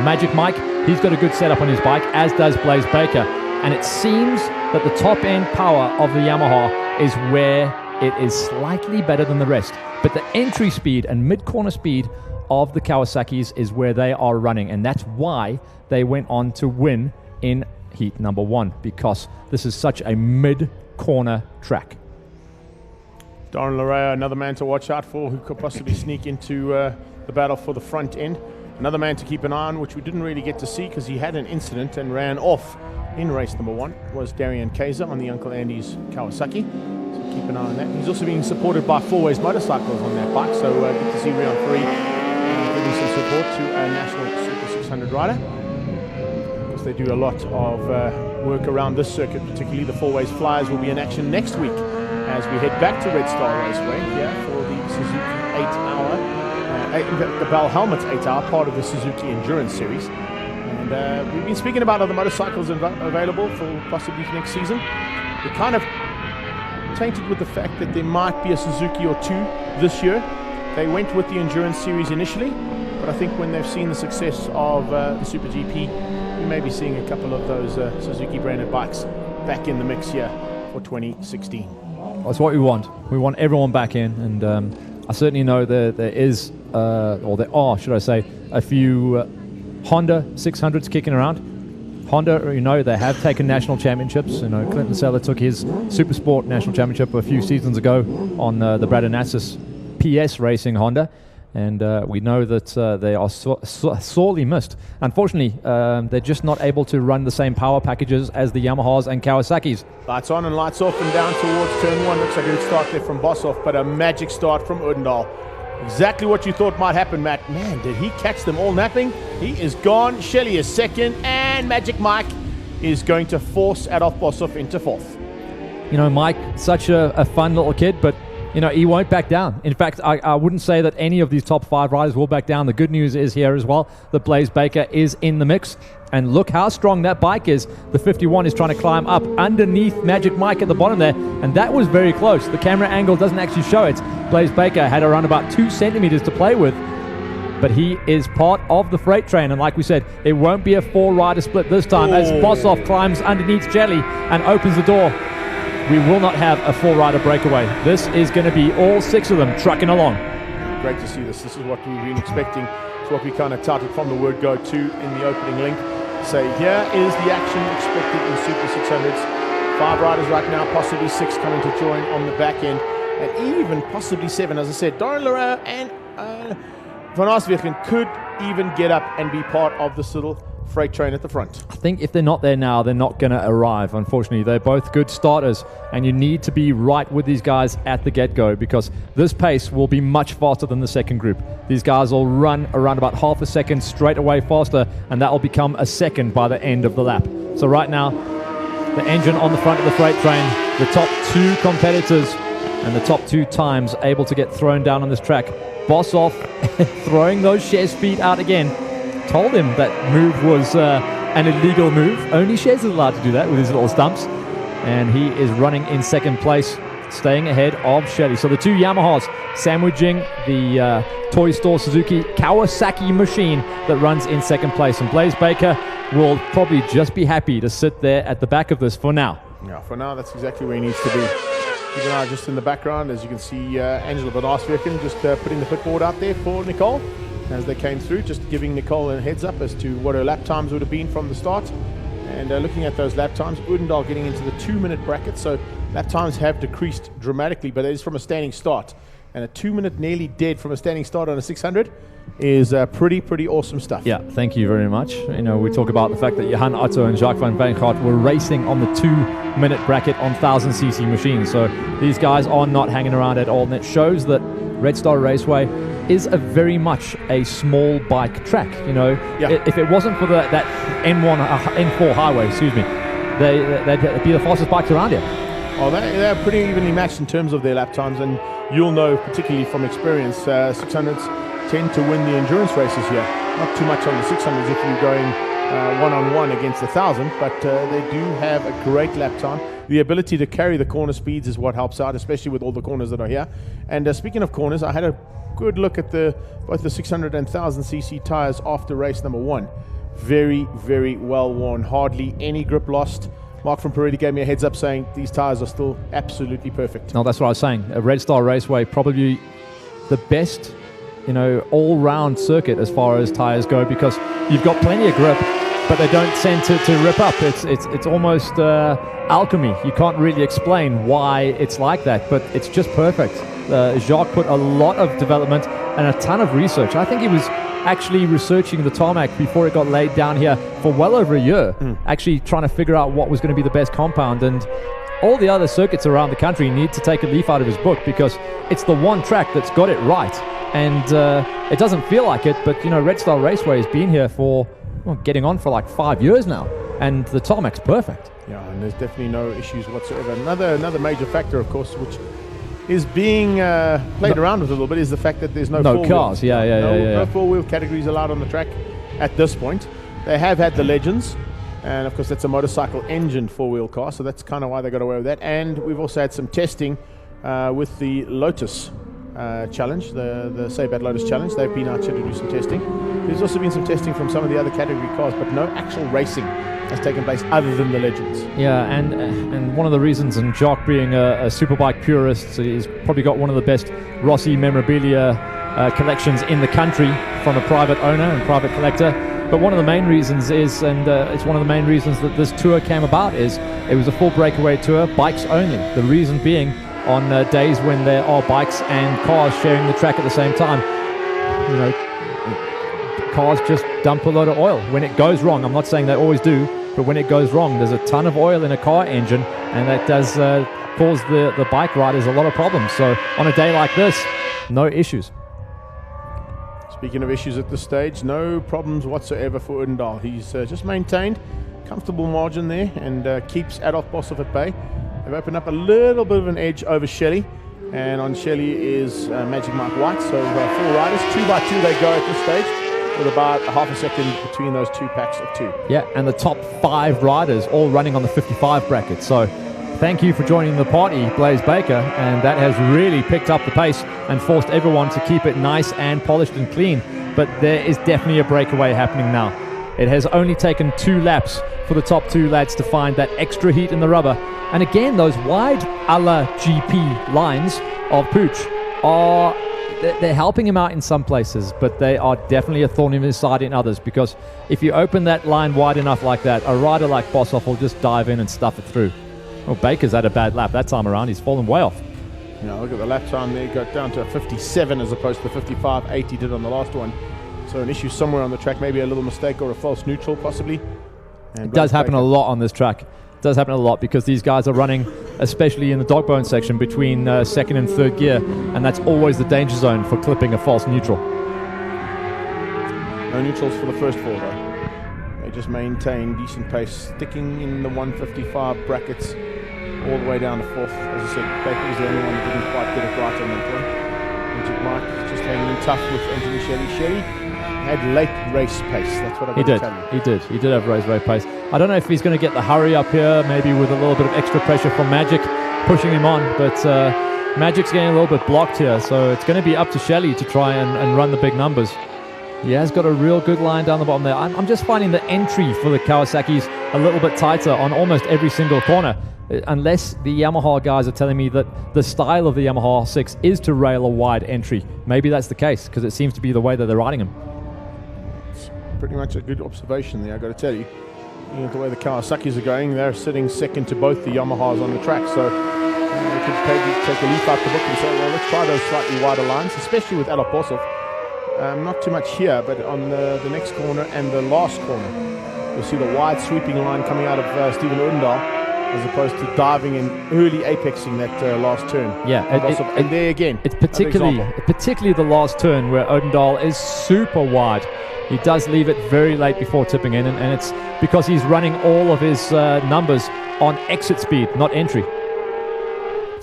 Magic Mike, he's got a good setup on his bike, as does Blaze Baker. And it seems that the top-end power of the Yamaha is where it is slightly better than the rest. But the entry speed and mid-corner speed of the Kawasaki's is where they are running. And that's why they went on to win in heat number 1, because this is such a mid-corner track. Darren Larea, another man to watch out for who could possibly sneak into the battle for the front end. Another man to keep an eye on, which we didn't really get to see because he had an incident and ran off in race number 1, was Darian Kaiser on the Uncle Andy's Kawasaki. So keep an eye on that. He's also being supported by Four Ways Motorcycles on that bike, so good to see Rion Free giving some support to a national Super 600 rider. Because they do a lot of work around this circuit, particularly the Four Ways Flyers will be in action next week as we head back to Red Star Raceway here for the Suzuki 8-hour. The Bell Helmets 8-hour, part of the Suzuki Endurance Series. And we've been speaking about other motorcycles available for possibly next season. We're kind of tainted with the fact that there might be a Suzuki or 2 this year. They went with the Endurance Series initially, but I think when they've seen the success of the Super GP, we may be seeing a couple of those Suzuki branded bikes back in the mix here for 2016. That's what we want. We want everyone back in, and I certainly know there is, or there are, should I say, a few Honda 600s kicking around. Honda, you know, they have taken national championships. You know, Clinton Seller took his Super Sport national championship a few seasons ago on the Brad Anastas PS Racing Honda. And we know that they are sorely missed. Unfortunately, they're just not able to run the same power packages as the Yamahas and Kawasaki's. Lights on and lights off and down towards turn 1. Looks like a good start there from Boshoff, but a magic start from Odendahl. Exactly what you thought might happen, Matt. Man, did he catch them all napping? He is gone. Shelley is second, and Magic Mike is going to force Adolf Boshoff into 4th. You know, Mike, such a fun little kid, but you know, he won't back down. In fact, I wouldn't say that any of these top 5 riders will back down. The good news is here as well that Blaze Baker is in the mix. And look how strong that bike is. The 51 is trying to climb up underneath Magic Mike at the bottom there. And that was very close. The camera angle doesn't actually show it. Blaze Baker had around about 2 centimeters to play with. But he is part of the freight train. And like we said, it won't be a 4-rider split this time as Boshoff climbs underneath Jelly and opens the door. We will not have a 4-rider breakaway. This is going to be all 6 of them trucking along. Great to see this. This is what we've been expecting. It's what we kind of touted from the word go to in the opening link. Say, here is the action expected in Super 600s. 5 riders right now, possibly 6 coming to join on the back end. And even possibly 7, as I said. Darren Larea and Van Arswegen could even get up and be part of this little freight train at the front. I think if they're not there now, they're not going to arrive, unfortunately. They're both good starters, and you need to be right with these guys at the get-go because this pace will be much faster than the second group. These guys will run around about half a second straight away faster, and that will become a second by the end of the lap. So right now, the engine on the front of the freight train, the top 2 competitors, and the top 2 times able to get thrown down on this track. Boshoff throwing those Shez feet out again. Told him that move was an illegal move. Only Shez is allowed to do that with his little stumps. And he is running in second place, staying ahead of Shelley. So the 2 Yamahas sandwiching the Toy Store Suzuki Kawasaki machine that runs in second place. And Blaze Baker will probably just be happy to sit there at the back of this for now. Yeah, for now, that's exactly where he needs to be. Keep an eye just in the background, as you can see Angela Van Arsveken just putting the pitboard out there for Nicole as they came through, just giving Nicole a heads up as to what her lap times would have been from the start. And looking at those lap times, Odendaal getting into the 2-minute bracket, so lap times have decreased dramatically, but that is from a standing start. And a 2-minute nearly dead from a standing start on a 600 is pretty awesome stuff. Yeah, thank you very much. You know, we talk about the fact that Johan Otto and Jacques van Wijngaard were racing on the 2-minute bracket on 1000cc machines. So these guys are not hanging around at all, and it shows that Red Star Raceway is a very much a small bike track. You know, if it wasn't for that N4 highway, they'd be the fastest bikes around here. Well, they're pretty evenly matched in terms of their lap times, and you'll know, particularly from experience, 600s tend to win the endurance races here. Not too much on the 600s if you're going one-on-one against 1,000, but they do have a great lap time. The ability to carry the corner speeds is what helps out, especially with all the corners that are here. And speaking of corners, I had a good look at both the 600 and 1000cc tires after race number 1. Very well worn, hardly any grip lost. Mark from Peretti gave me a heads up saying these tires are still absolutely perfect. No, that's what I was saying. A Red Star Raceway, probably the best, all-round circuit as far as tires go, because you've got plenty of grip, but they don't tend to rip up. It's almost alchemy. You can't really explain why it's like that, but it's just perfect. Jacques put a lot of development and a ton of research. I think he was actually researching the tarmac before it got laid down here for well over a year, actually trying to figure out what was going to be the best compound. And all the other circuits around the country need to take a leaf out of his book, because it's the one track that's got it right. And it doesn't feel like it, but Red Star Raceway has been here for getting on for like 5 years now, and the tarmac's perfect. Yeah, and there's definitely no issues whatsoever. Another major factor, of course, which is being played around with a little bit, is the fact that there's no cars. No four-wheel categories allowed on the track at this point. They have had the Legends, and of course that's a motorcycle engine four-wheel car, so that's kind of why they got away with that. And we've also had some testing with the Lotus challenge, the Sabat Lotus challenge. They've been out here to do some testing. There's also been some testing from some of the other category cars, but no actual racing has taken place other than the Legends. Yeah, and one of the reasons, and Jacques being a superbike purist, he's probably got one of the best Rossi memorabilia collections in the country from a private owner and private collector. But one of the main reasons is, and it's one of the main reasons that this tour came about, is it was a full breakaway tour, bikes only. The reason being, on days when there are bikes and cars sharing the track at the same time, cars just dump a lot of oil. When it goes wrong, I'm not saying they always do, but when it goes wrong, there's a ton of oil in a car engine, and that does cause the bike riders a lot of problems. So on a day like this, no issues. Speaking of issues at this stage, no problems whatsoever for Odendaal. He's just maintained comfortable margin there and keeps Adolf Boshoff at bay. They've opened up a little bit of an edge over Shelley, and on Shelley is Magic Mike White. So 4 riders, 2 by 2 they go at this stage, with about a half a second between those 2 packs of 2. Yeah, and the top 5 riders all running on the 55 bracket. So thank you for joining the party, Blaze Baker, and that has really picked up the pace and forced everyone to keep it nice and polished and clean. But there is definitely a breakaway happening now. It has only taken 2 laps for the top 2 lads to find that extra heat in the rubber. And again, those wide a la GP lines of Pooch they're helping him out in some places, but they are definitely a thorn in his side in others, because if you open that line wide enough like that, a rider like Boshoff will just dive in and stuff it through. Well, Baker's had a bad lap that time around. He's fallen way off. Look at the lap time there. Got down to a 57 as opposed to the 55.8 he did on the last one. So an issue somewhere on the track, maybe a little mistake or a false neutral possibly. It does happen a lot on this track. It does happen a lot because these guys are running, especially in the dog bone section, between second and third gear, and that's always the danger zone for clipping a false neutral. No neutrals for the first 4 though. They just maintain decent pace, sticking in the 155 brackets all the way down to 4th. As I said, Baker was the only one that didn't quite get it right on that point. Magic Mike just hanging in tough with Anthony Shelly. Had late race pace. That's what I got to tell you. He did have race pace. I don't know if he's going to get the hurry up here, maybe with a little bit of extra pressure from Magic pushing him on, but Magic's getting a little bit blocked here, so it's going to be up to Shelly to try and run the big numbers. He has got a real good line down the bottom there. I'm just finding the entry for the Kawasaki's a little bit tighter on almost every single corner, unless the Yamaha guys are telling me that the style of the Yamaha 6 is to rail a wide entry. Maybe that's the case, because it seems to be the way that they're riding him. It's pretty much a good observation there, I got to tell you. Looking at the way the Kawasaki's are going, they're sitting second to both the Yamahas on the track, so we could maybe take a leaf out the book and say, well, let's try those slightly wider lines, especially with Adolf Bosov. Not too much here, but on the next corner and the last corner, you'll see the wide sweeping line coming out of Stephen Odendahl, as opposed to diving and early apexing that last turn. Yeah, and there again, it's particularly the last turn where Odendahl is super wide. He does leave it very late before tipping in, and it's because he's running all of his numbers on exit speed, not entry.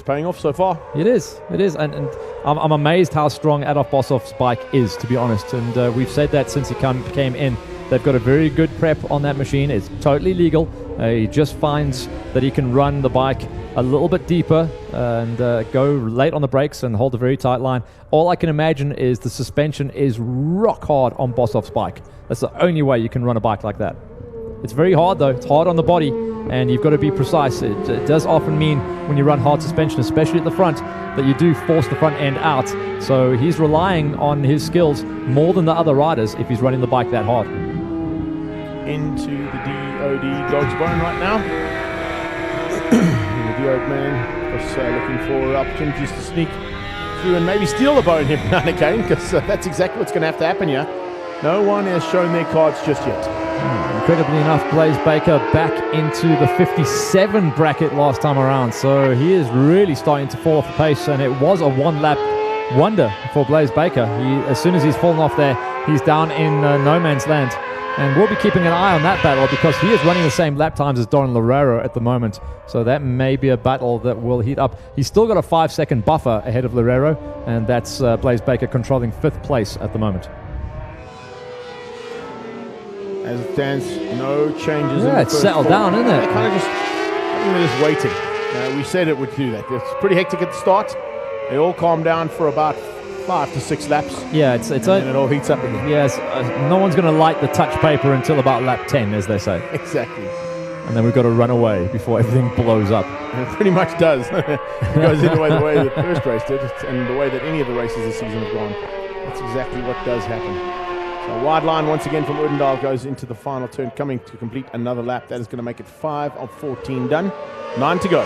Paying off so far. It is, and I'm amazed how strong Adolf Bosov's bike is, to be honest, and we've said that since he came in. They've got a very good prep on that machine. It's totally legal. He just finds that he can run the bike a little bit deeper and go late on the brakes and hold a very tight line. All I can imagine is the suspension is rock hard on Bosov's bike. That's the only way you can run a bike like that. It's very hard though. It's hard on the body, and you've got to be precise. It does often mean when you run hard suspension, especially at the front, that you do force the front end out. So he's relying on his skills more than the other riders if he's running the bike that hard. Into the DOD dog's bone right now. The DOD man was looking for opportunities to sneak through and maybe steal the bone here now and again, because that's exactly what's going to have to happen here. No one has shown their cards just yet. Incredibly enough, Blaze Baker back into the 57 bracket last time around, so he is really starting to fall off the pace, and it was a one-lap wonder for Blaze Baker. As soon as he's fallen off there, he's down in no man's land, and we'll be keeping an eye on that battle because he is running the same lap times as Doran Loureiro at the moment, so that may be a battle that will heat up. He's still got a 5-second buffer ahead of Loureiro, and that's Blaze Baker controlling 5th place at the moment. As it stands, no changes. Yeah, it's settled down, isn't it? They're kind of just, I think they're just waiting. We said it would do that. It's pretty hectic at the start. They all calm down for about 5 to 6 laps. Yeah, and then it all heats up again. Yes, no one's going to light the touch paper until about lap 10, as they say. Exactly. And then we've got to run away before everything blows up. And it pretty much does. It goes in the way the first race did, and the way that any of the races this season have gone. That's exactly what does happen. So wide line once again from Odendahl goes into the final turn, coming to complete another lap. That is going to make it 5 of 14 done. 9 to go.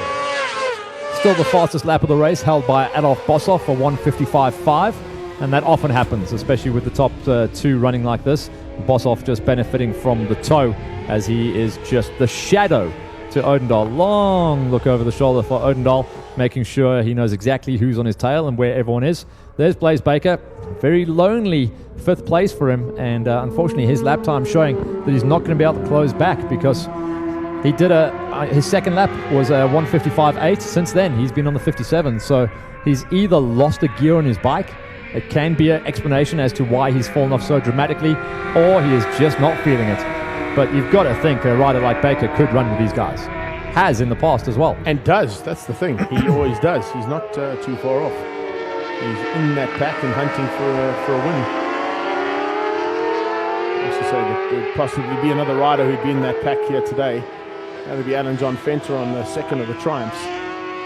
Still the fastest lap of the race, held by Adolf Bosov for 1:55.5. And that often happens, especially with the top 2 running like this. Bosov just benefiting from the toe, as he is just the shadow to Odendahl. Long look over the shoulder for Odendahl, making sure he knows exactly who's on his tail and where everyone is. There's Blaze Baker, very lonely 5th place for him, and unfortunately his lap time showing that he's not going to be able to close back, because he did his second lap was 1:55.8. Since then he's been on the 57, so he's either lost a gear on his bike. It can be an explanation as to why he's fallen off so dramatically, or he is just not feeling it. But you've got to think a rider like Baker could run with these guys. Has in the past as well. And does. That's the thing. He always does. He's not too far off. He's in that pack and hunting for a win. I used to say that there'd possibly be another rider who'd be in that pack here today. That would be Alan John Fenter on the second of the Triumphs.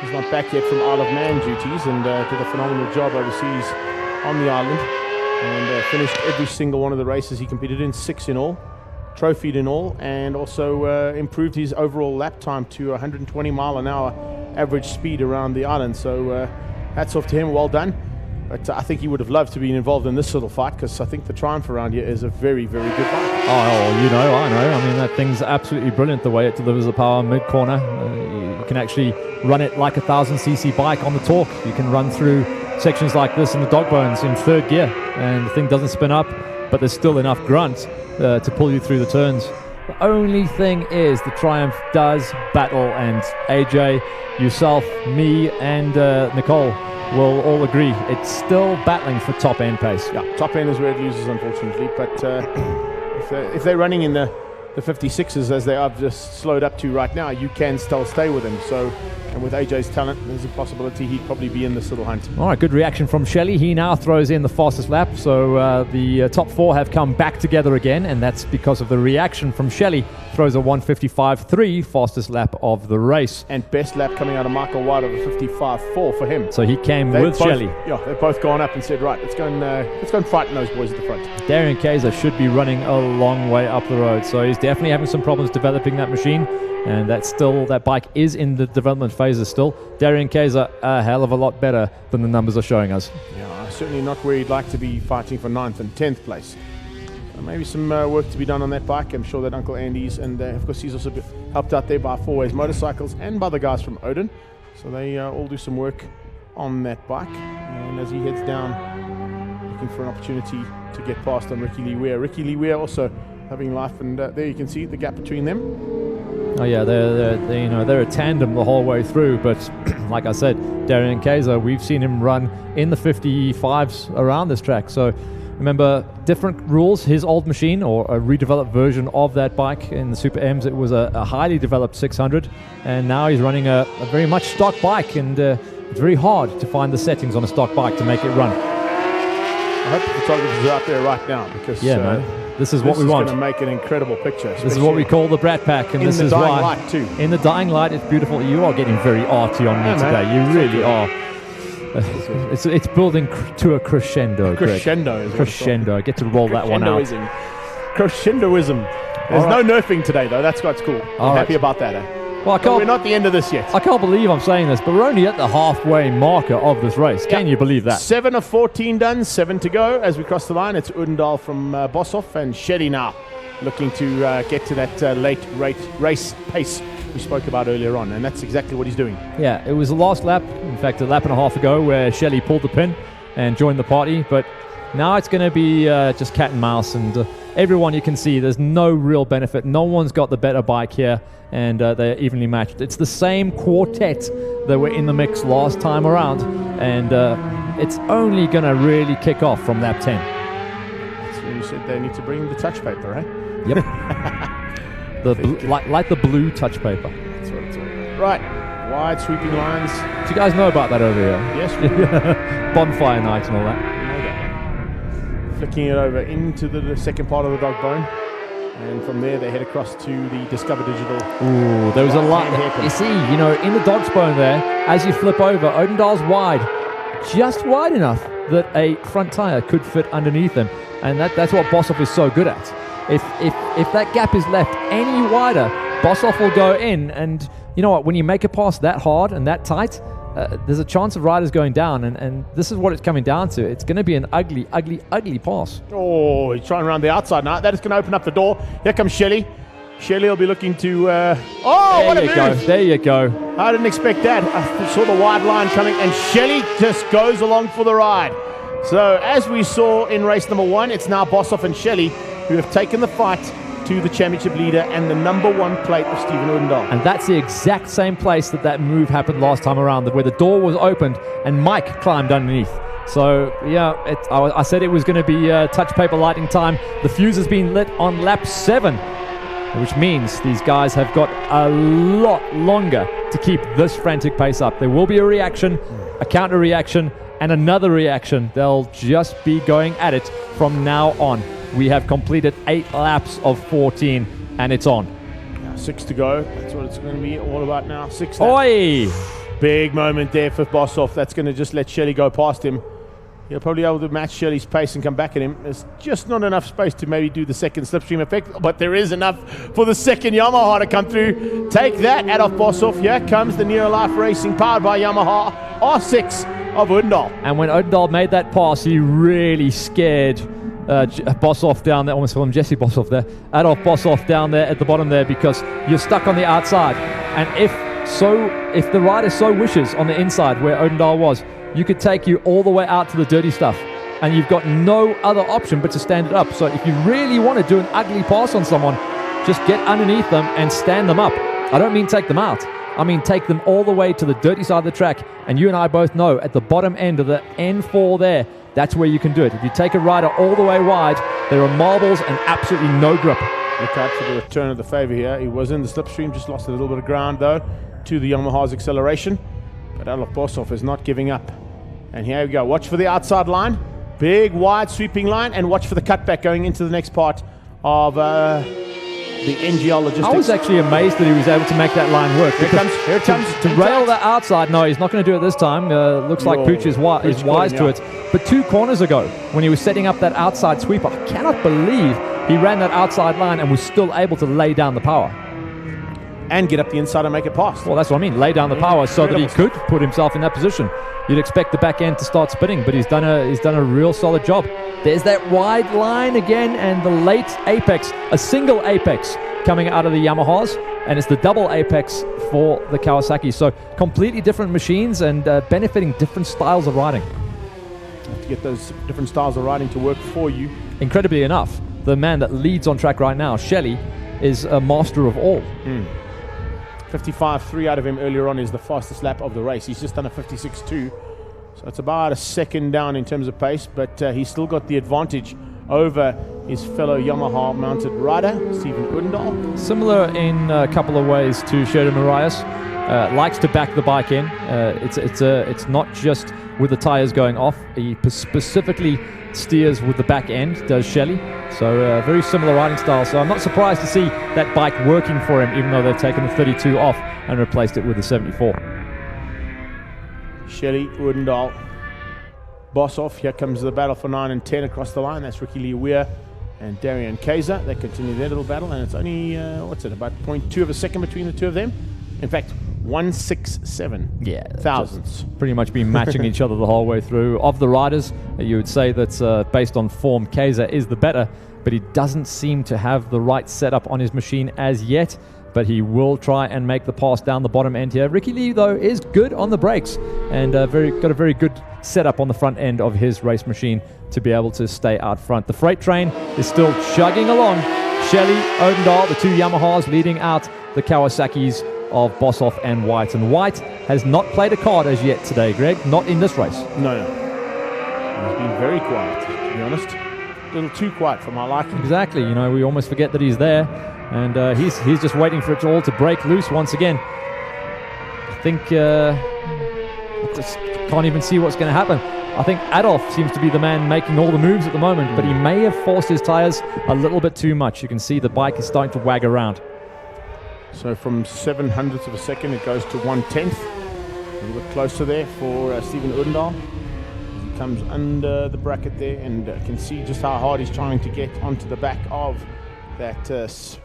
He's not back yet from Isle of Man duties, and did a phenomenal job overseas on the island, and finished every single one of the races he competed in, 6 in all, trophied in all, and also improved his overall lap time to 120 mile an hour average speed around the island. So hats off to him, well done. But I think he would have loved to be involved in this little fight, because I think the Triumph around here is a very, very good bike. Oh, you know, I know. I mean, that thing's absolutely brilliant, the way it delivers the power mid-corner. You can actually run it like a 1000cc bike on the torque. You can run through sections like this in the dog bones in 3rd gear, and the thing doesn't spin up, but there's still enough grunt to pull you through the turns. The only thing is the Triumph does battle, and AJ, yourself, me, and Nicole will all agree it's still battling for top end pace. Yeah, top end is where it loses, unfortunately. But if they're running in the 56s as they are just slowed up to right now, you can still stay with them. So, and with AJ's talent, there's a possibility he'd probably be in this little hunt. All right, good reaction from Shelley. He now throws in the fastest lap. So the top four have come back together again, and that's because of the reaction from Shelley. Throws a 1:55.3, fastest lap of the race. And best lap coming out of Michael White of a 55.4 for him. So he came with Shelley. Yeah, they've both gone up and said, right, let's go and frighten those boys at the front. Darian Kaiser should be running a long way up the road. So he's definitely having some problems developing that machine. And that bike is in the development phases still. Darian Kaiser, a hell of a lot better than the numbers are showing us. Yeah, certainly not where he'd like to be, fighting for 9th and 10th place. Maybe some work to be done on that bike. I'm sure that Uncle Andy's, and of course he's also been helped out there by Four Ways Motorcycles and by the guys from Odin. So they all do some work on that bike. And as he heads down, looking for an opportunity to get past on Ricky Lee Weir. Ricky Lee Weir also having life, and there you can see the gap between them. Oh yeah, they're a tandem the whole way through. But like I said, Darian Kaiser, we've seen him run in the 55s around this track. So remember, different rules. His old machine, or a redeveloped version of that bike in the Super M's, it was a highly developed 600, and now he's running a very much stock bike, and it's very hard to find the settings on a stock bike to make it run. I hope the photographers are out there right now, because man, this is what we want. This is going to make an incredible picture. This is what we call the Brat Pack, and this is why. In the dying light too. In the dying light, it's beautiful. You are getting very arty on me today. You really are. It's building to a crescendo. Crescendo. Crescendo. I get to roll that one out. Crescendoism. There's no nerfing today, though. That's what's cool. I'm happy about that. Well, we're not at the end of this yet. I can't believe I'm saying this, but we're only at the halfway marker of this race. Can you believe that? 7 of 14 done, 7 to go as we cross the line. It's Udendal from Boshoff and Shetty now looking to get to that late race pace we spoke about earlier on, and that's exactly what he's doing. Yeah, it was the last lap, in fact a lap and a half ago, where Shelley pulled the pin and joined the party, but now it's going to be just cat and mouse, and everyone, you can see there's no real benefit. No one's got the better bike here, and they're evenly matched. It's the same quartet that were in the mix last time around, and it's only going to really kick off from lap 10. That's when you said they need to bring the touch paper, right? Yep. like the blue touch paper. That's what it's all about. Right, wide sweeping lines. Do you guys know about that over here? Yes, we do. Bonfire night and all that. Flicking it over into the second part of the dog bone, and from there they head across to the Discover Digital. Ooh, there was a lot. You see, in the dog's bone there, as you flip over, Odendal's wide, just wide enough that a front tire could fit underneath him, and that's what Boshoff is so good at. If that gap is left any wider, Boshoff will go in, and you know what? When you make a pass that hard and that tight, there's a chance of riders going down, and this is what it's coming down to. It's going to be an ugly, ugly, ugly pass. Oh, he's trying around the outside now. That is going to open up the door. Here comes Shelley. Shelley will be looking to... what a move! There you go. I didn't expect that. I saw the wide line coming, and Shelley just goes along for the ride. So, as we saw in race number 1, it's now Boshoff and Shelley who have taken the fight to the championship leader and the number 1 plate of Stephen Udendal. And that's the exact same place that move happened last time around, where the door was opened and Mike climbed underneath. So, yeah, I said it was going to be touch paper lighting time. The fuse has been lit on lap 7, which means these guys have got a lot longer to keep this frantic pace up. There will be a reaction, a counter reaction, and another reaction. They'll just be going at it from now on. We have completed 8 laps of 14, and it's on. 6 to go. That's what it's going to be all about now. 6 laps. Oi! Big moment there for Boshoff. That's going to just let Shelley go past him. He'll probably be able to match Shelley's pace and come back at him. There's just not enough space to maybe do the second slipstream effect, but there is enough for the second Yamaha to come through. Take that out of Boshoff. Here comes the Neo Life Racing, powered by Yamaha R6 of Udendal. And when Udendal made that pass, he really scared Boshoff down there. Almost call him Jesse Boshoff there. Adolf Boshoff down there at the bottom there, because you're stuck on the outside. And if the rider so wishes on the inside where Udendal was, you could take you all the way out to the dirty stuff, and you've got no other option but to stand it up. So if you really want to do an ugly pass on someone, just get underneath them and stand them up. I don't mean take them out. I mean take them all the way to the dirty side of the track. And you and I both know at the bottom end of the N4 there, that's where you can do it. If you take a rider all the way wide, there are marbles and absolutely no grip. Look out for the return of the favor here. He was in the slipstream, just lost a little bit of ground though to the Yamaha's acceleration. But Adolf Boshoff is not giving up. And here we go. Watch for the outside line. Big, wide, sweeping line. And watch for the cutback going into the next part of the NGL logistics. I was actually amazed that he was able to make that line work. Here it comes. To rail that outside, no, he's not going to do it this time. Looks like Pooch is wise to it. But 2 corners ago, when he was setting up that outside sweeper, I cannot believe he ran that outside line and was still able to lay down the power. And get up the inside and make it pass. Well, that's what I mean. Lay down the power so that he could put himself in that position. You'd expect the back end to start spinning, but he's done a real solid job. There's that wide line again, and the late apex, a single apex coming out of the Yamahas, and it's the double apex for the Kawasaki. So completely different machines and benefiting different styles of riding. To get those different styles of riding to work for you. Incredibly enough, the man that leads on track right now, Shelley, is a master of all. 55.3 out of him earlier on is the fastest lap of the race. He's just done a 56.2, so it's about a second down in terms of pace, but he's still got the advantage over his fellow Yamaha mounted rider, Stephen Udendal. Similar in a couple of ways to Sheridan Marias. Likes to back the bike in. It's not just with the tires going off. He specifically steers with the back end, does Shelley. So very similar riding style. So I'm not surprised to see that bike working for him, even though they've taken the 32 off and replaced it with the 74. Shelley, Udendal, Boshoff. Here comes the battle for 9 and 10 across the line. That's Ricky Lee Weir and Darian Kaiser. They continue their little battle, and it's only, about 0.2 of a second between the two of them. In fact, 167 thousandths. Pretty much been matching each other the whole way through. Of the riders, you would say that based on form, Kaiser is the better, but he doesn't seem to have the right setup on his machine as yet. But he will try and make the pass down the bottom end here. Ricky Lee, though, is good on the brakes and got a very good setup on the front end of his race machine to be able to stay out front. The freight train is still chugging along. Shelley, Udendal, the 2 Yamahas leading out the Kawasaki's of Boshoff and White. And White has not played a card as yet today, Greg. Not in this race. No. He's been very quiet, to be honest. A little too quiet for my liking. Exactly. We almost forget that he's there. And he's just waiting for it all to break loose once again. I think I just can't even see what's going to happen. I think Adolf seems to be the man making all the moves at the moment, but he may have forced his tires a little bit too much. You can see the bike is starting to wag around. So from 700ths of a second, it goes to 1/10. A little bit closer there for Stephen Udendal. He comes under the bracket there and can see just how hard he's trying to get onto the back of that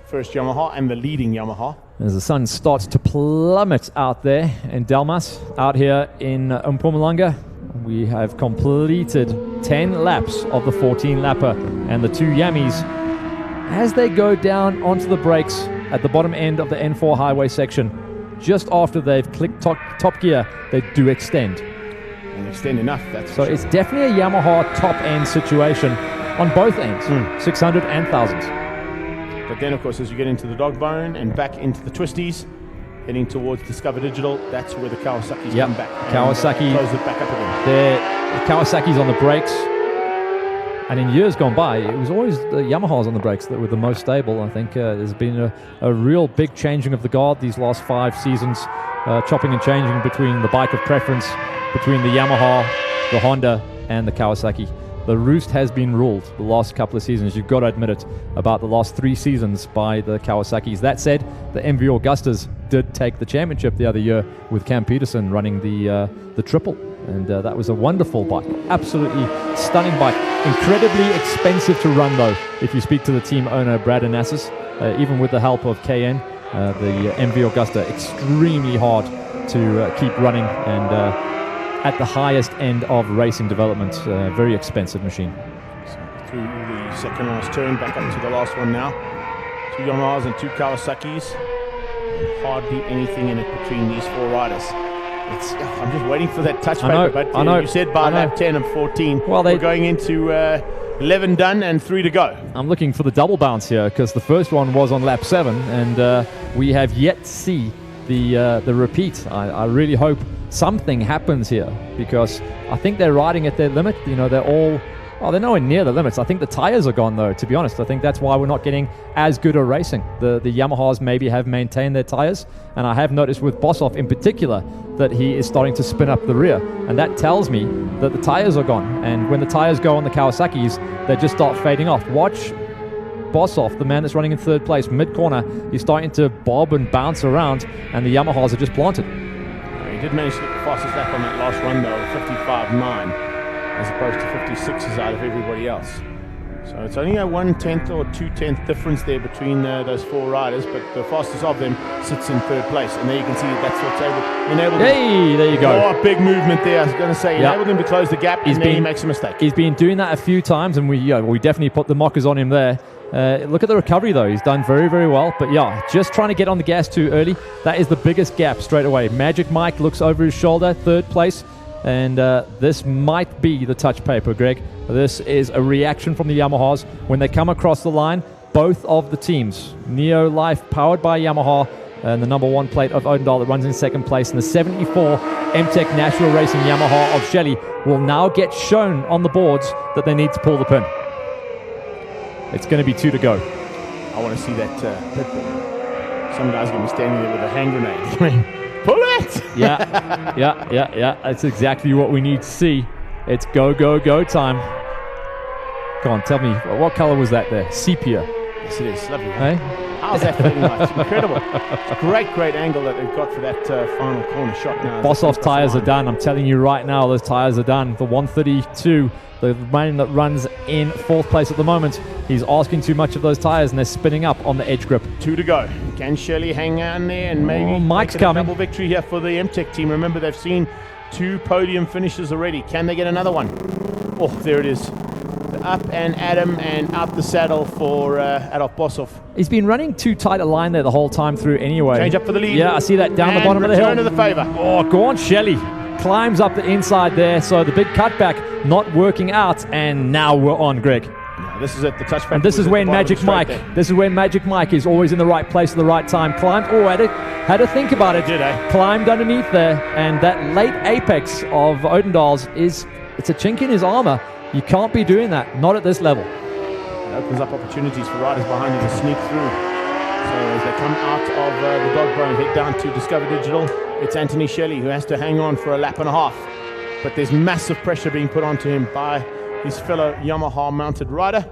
first Yamaha and the leading Yamaha. As the sun starts to plummet out there in Delmas, out here in Mpumalanga, we have completed 10 laps of the 14-lapper, and the 2 Yammies, as they go down onto the brakes at the bottom end of the N4 highway section, just after they've clicked top gear, they do extend. And extend enough, that's so. It's definitely a Yamaha top-end situation on both ends, 600 and 1000s. But then, of course, as you get into the dog bone and back into the twisties, heading towards Discover Digital, that's where the Kawasaki's come back. Kawasaki close it back up again. The Kawasaki's on the brakes. And in years gone by, it was always the Yamahas on the brakes that were the most stable. I think there's been a real big changing of the guard these last 5 seasons, chopping and changing between the bike of preference, between the Yamaha, the Honda, and the Kawasaki. The roost has been ruled the last couple of seasons, you've got to admit it, about the last 3 seasons by the Kawasaki's. That said, the MV Augustas did take the championship the other year with Cam Peterson running the triple. And that was a wonderful bike. Absolutely stunning bike. Incredibly expensive to run, though, if you speak to the team owner, Brad Anassis. Even with the help of KN, the MV Augusta, extremely hard to keep running and at the highest end of racing development. Very expensive machine. So through the second last turn, back up to the last one now. 2 Yamahas and 2 Kawasaki's. Hardly anything in it between these 4 riders. I'm just waiting for that touch paper, but you said by lap 10 and 14, we're going into 11 done and 3 to go. I'm looking for the double bounce here because the first one was on lap 7, and we have yet to see the repeat. I really hope something happens here because I think they're riding at their limit. You know, they're nowhere near the limits. I think the tires are gone, though, to be honest. I think that's why we're not getting as good a racing. The Yamahas maybe have maintained their tires, and I have noticed with Bossoff in particular that he is starting to spin up the rear, and that tells me that the tires are gone. And when the tires go on the Kawasaki's, they just start fading off. Watch Bossoff, the man that's running in 3rd place, mid-corner. He's starting to bob and bounce around, and the Yamahas are just planted. He did manage to get the fastest lap on that last run, though, 55.9. as opposed to 56s out of everybody else. So it's only a 1/10 or 2/10 difference there between those 4 riders, but the fastest of them sits in 3rd place, and there you can see that's what's enabled Hey, there you go. Oh, big movement there. I was going to say, enabled him to close the gap, and then he makes a mistake. He's been doing that a few times, and we definitely put the mockers on him there. Look at the recovery, though. He's done very, very well. But yeah, just trying to get on the gas too early. That is the biggest gap straight away. Magic Mike looks over his shoulder, 3rd place. And this might be the touch paper, Greg. This is a reaction from the Yamahas. When they come across the line, both of the teams, Neo Life powered by Yamaha, and the number 1 plate of Odendahl that runs in 2nd place, and the 74 MTech Nashville Racing Yamaha of Shelley will now get shown on the boards that they need to pull the pin. It's going to be 2 to go. I want to see that pit bull. Some guy's going to be standing there with a hand grenade. Pull it! Yeah. That's exactly what we need to see. It's go, go, go time. Come on, tell me, what color was that there? Sepia. Yes, it is. Lovely. Hey? How's that feeling like? It's incredible. It's a great angle that they've got for that final corner shot now. Bossoff's tires are done. I'm telling you right now, those tires are done. The 132, the man that runs in 4th place at the moment, he's asking too much of those tires, and they're spinning up on the edge grip. 2 to go. Can Shelley hang on there and maybe Mike's make it coming. a double victory here for the MTech team? Remember, they've seen 2 podium finishes already. Can they get another one? Oh, there it is. Up and Adam and out the saddle for Adolf Bossoff. He's been running too tight a line there the whole time through anyway. Change up for the lead. Yeah, I see that down the bottom of the hill. Return to the favour. Oh, go on, Shelley. Climbs up the inside there, so the big cutback not working out, and now we're on, Greg. Yeah, this is at the touch pack. And this is when Magic Mike, is always in the right place at the right time. Climbed, had to think about it. Did, eh? Climbed underneath there, and that late apex of Odendahl's it's a chink in his armor. You can't be doing that, not at this level. It opens up opportunities for riders behind him to sneak through. So as they come out of the dog bone, head down to Discover Digital, it's Anthony Shelley who has to hang on for a lap and a half. But there's massive pressure being put onto him by his fellow Yamaha mounted rider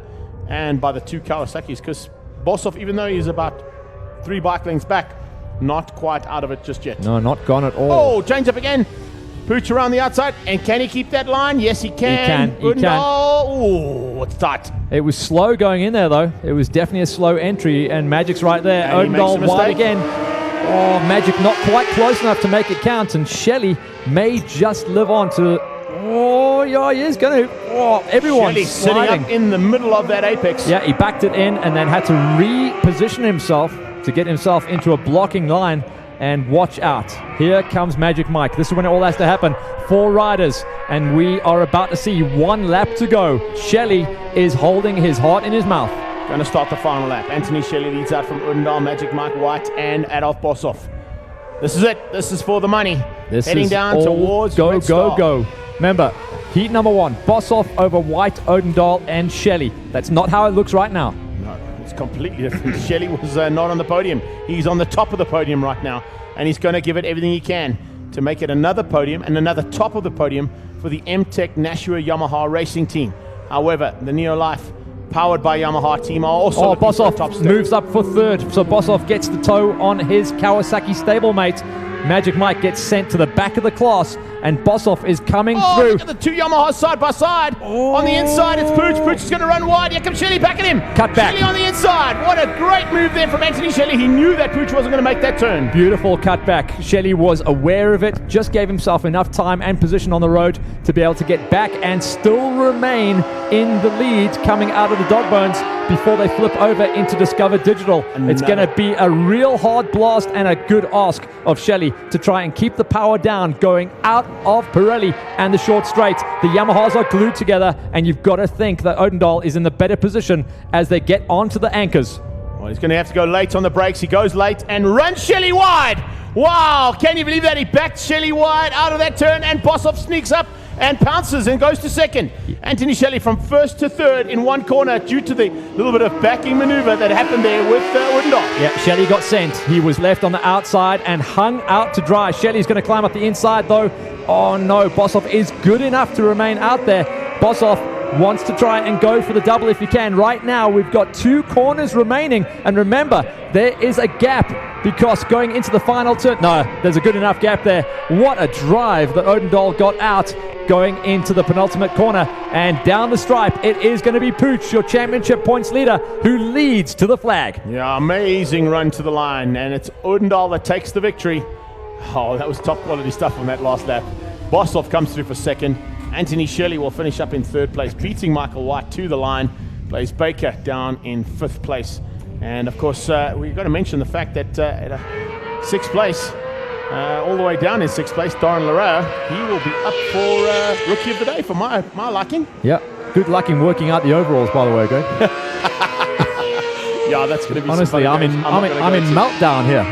and by the 2 Kawasaki's, because Bossoff, even though he's about 3 bike lengths back, not quite out of it just yet. No, not gone at all. Oh, change up again. Pooch around the outside, and can he keep that line? Yes, he can. He can. Oh, it's tight. It was slow going in there, though. It was definitely a slow entry, and Magic's right there. Odendahl wide again. Oh, Magic not quite close enough to make it count, and Shelley may just live on to... Oh, yeah, he is going to... Oh, everyone's Shelley sitting up in the middle of that apex. Yeah, he backed it in and then had to reposition himself to get himself into a blocking line. And watch out. Here comes Magic Mike. This is when it all has to happen. 4 riders, and we are about to see 1 lap to go. Shelley is holding his heart in his mouth. Going to start the final lap. Anthony Shelley leads out from Odendahl, Magic Mike White, and Adolf Bossoff. This is it. This is for the money. Heading down towards go, Red Star. go. Remember, heat number 1, Bossoff over White, Odendahl, and Shelley. That's not how it looks right now. No, it's completely different. Shelley was not on the podium. He's on the top of the podium right now, and he's going to give it everything he can to make it another podium and another top of the podium for the MTech Nashua Yamaha racing team. However, the Neo Life powered by Yamaha team are also looking for the top Bossoff step. moves up for 3rd, so Bossoff gets the toe on his Kawasaki stablemate. Magic Mike gets sent to the back of the class, and Bossoff is coming through. Look at the 2 Yamahas side by side. On the inside, it's Pooch. Pooch is going to run wide. Here comes Shelley back at him. Cut back. Shelley on the inside. What a great move there from Anthony Shelley. He knew that Pooch wasn't going to make that turn. Beautiful cutback. Shelley was aware of it, just gave himself enough time and position on the road to be able to get back and still remain in the lead coming out of the dog bones before they flip over into Discover Digital. It's going to be a real hard blast and a good ask of Shelley to try and keep the power down going out of Pirelli and the short straight. The Yamahas are glued together, and you've got to think that Odendaal is in the better position as they get onto the anchors. Well, he's going to have to go late on the brakes. He goes late and runs Shelley wide. Wow, can you believe that? He backed Shelley wide out of that turn, and Boshoff sneaks up and pounces and goes to second. Anthony Shelley from first to third in one corner due to the little bit of backing maneuver that happened there with Odendaal. Yeah, Shelley got sent. He was left on the outside and hung out to dry. Shelley's going to climb up the inside though. Oh no, Boshoff is good enough to remain out there. Boshoff wants to try and go for the double if he can. Right now, we've got 2 corners remaining. And remember, there is a gap because going into the final turn... No, there's a good enough gap there. What a drive that Odendaal got out going into the penultimate corner. And down the stripe, it is going to be Pooch, your championship points leader, who leads to the flag. Yeah, amazing run to the line. And it's Odendaal that takes the victory. Oh, that was top quality stuff on that last lap. Boshoff comes through for second. Anthony Shelley will finish up in third place, beating Michael White to the line. Blaze Baker down in 5th place. And of course, we've got to mention the fact that at 6th place, all the way down in 6th place, Darren Larrea, he will be up for Rookie of the Day for my liking. Yeah, good luck in working out the overalls, by the way, Greg. Yeah, that's going to be honestly, I'm in meltdown here.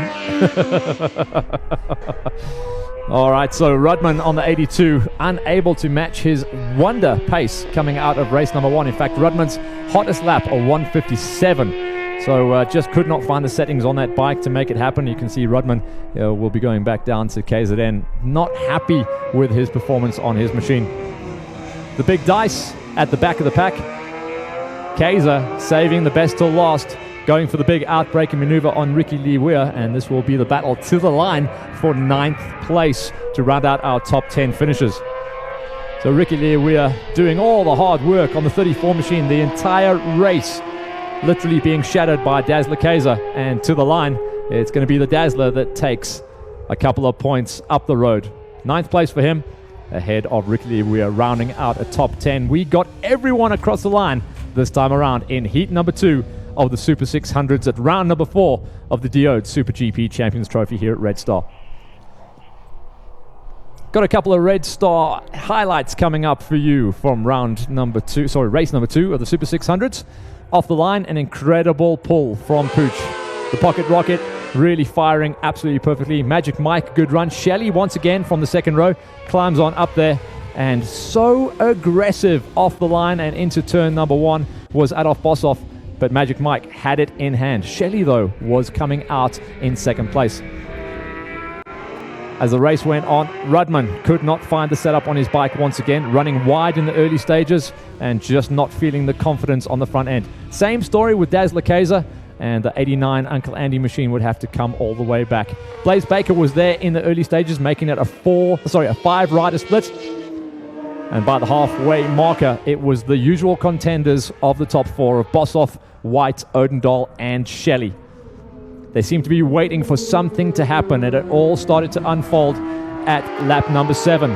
All right, so Rudman on the 82, unable to match his wonder pace coming out of race number 1. In fact, Rudman's hottest lap, a 1:57. So just could not find the settings on that bike to make it happen. You can see Rudman will be going back down to KZN. Not happy with his performance on his machine. The big dice at the back of the pack. Kaiser saving the best till last, going for the big outbreaking maneuver on Ricky Lee Weir, and this will be the battle to the line for 9th place to round out our top 10 finishers. So Ricky Lee Weir doing all the hard work on the 34 machine the entire race, literally being shadowed by Dazzler Kaiser, and to the line it's going to be the Dazzler that takes a couple of points up the road. 9th place for him, ahead of Ricky Lee Weir, rounding out a top 10. We got everyone across the line this time around in heat number 2 of the Super 600s at round number 4 of the Diode Super GP Champions Trophy here at Red Star. Got a couple of Red Star highlights coming up for you from race number 2 of the Super 600s. Off the line, an incredible pull from Pooch. The pocket rocket really firing absolutely perfectly. Magic Mike, good run. Shelley once again from the second row climbs on up there, and so aggressive off the line and into turn number 1 was Adolf Boshoff, but Magic Mike had it in hand. Shelley, though, was coming out in 2nd place. As the race went on, Rudman could not find the setup on his bike once again, running wide in the early stages and just not feeling the confidence on the front end. Same story with Dazzler Kaiser, and the 89 Uncle Andy machine would have to come all the way back. Blaze Baker was there in the early stages, making it a 5-rider split. And by the halfway marker, it was the usual contenders of the top 4 of Boshoff, White, Odendaal, and Shelley. They seemed to be waiting for something to happen, and it all started to unfold at lap number 7,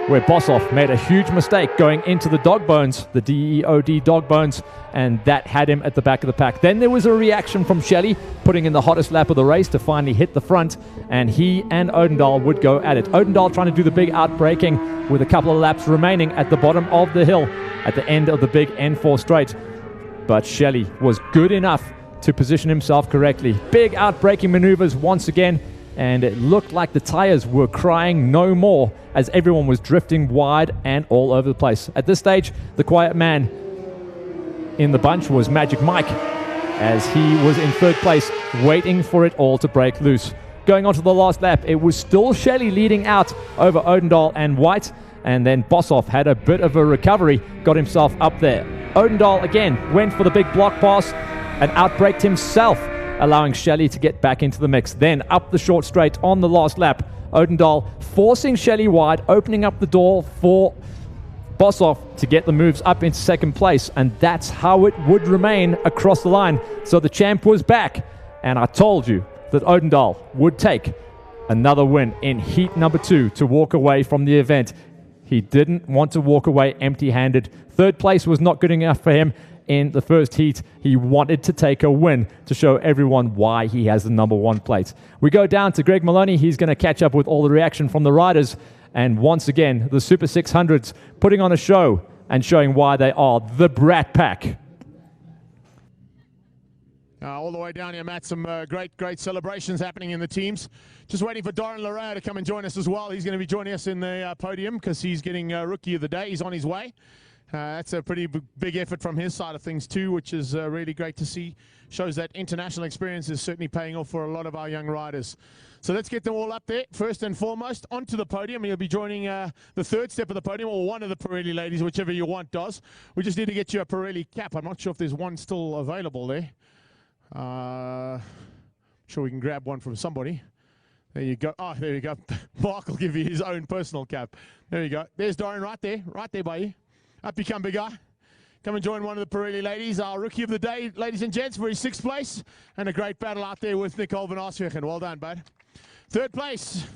where Boshoff made a huge mistake going into the dog bones, the DEOD dog bones, and that had him at the back of the pack. Then there was a reaction from Shelley, putting in the hottest lap of the race to finally hit the front, and he and Odendaal would go at it. Odendaal trying to do the big outbraking with a couple of laps remaining at the bottom of the hill at the end of the big N4 straight. But Shelley was good enough to position himself correctly. Big outbraking maneuvers once again, and it looked like the tires were crying no more as everyone was drifting wide and all over the place. At this stage, the quiet man in the bunch was Magic Mike, as he was in 3rd place, waiting for it all to break loose. Going on to the last lap, it was still Shelley leading out over Odendaal and White, and then Boshoff had a bit of a recovery, got himself up there. Odendaal again went for the big block pass and outbraked himself, allowing Shelley to get back into the mix. Then up the short straight on the last lap, Odendaal forcing Shelley wide, opening up the door for Boshoff to get the moves up into 2nd place, and that's how it would remain across the line. So the champ was back, and I told you that Odendaal would take another win in heat number 2 to walk away from the event. He didn't want to walk away empty-handed. 3rd place was not good enough for him. in the first heat. He wanted to take a win to show everyone why he has the #1 plate. We go down to Greg Maloney. He's going to catch up with all the reaction from the riders. And once again, the Super 600s putting on a show and showing why they are the Brat Pack. All the way down here, Matt, some great celebrations happening in the teams. Just waiting for Doran Larrea to come and join us as well. He's going to be joining us in the podium because he's getting Rookie of the Day. He's on his way. That's a pretty big effort from his side of things too, which is really great to see. Shows that international experience is certainly paying off for a lot of our young riders. So let's get them all up there. First and foremost, onto the podium. He'll be joining the third step of the podium, or one of the Pirelli ladies, whichever you want, Doz. We just need to get you a Pirelli cap. I'm not sure if there's one still available there. Sure we can grab one from somebody. There you go. Oh, there you go. Mark will give you his own personal cap. There you go. There's Doran right there by you. Up you come, big guy. Come and join one of the Pirelli ladies, our Rookie of the Day, ladies and gents, for his 6th place. And a great battle out there with Nicole van Arswegen. Well done, bud. 3rd place.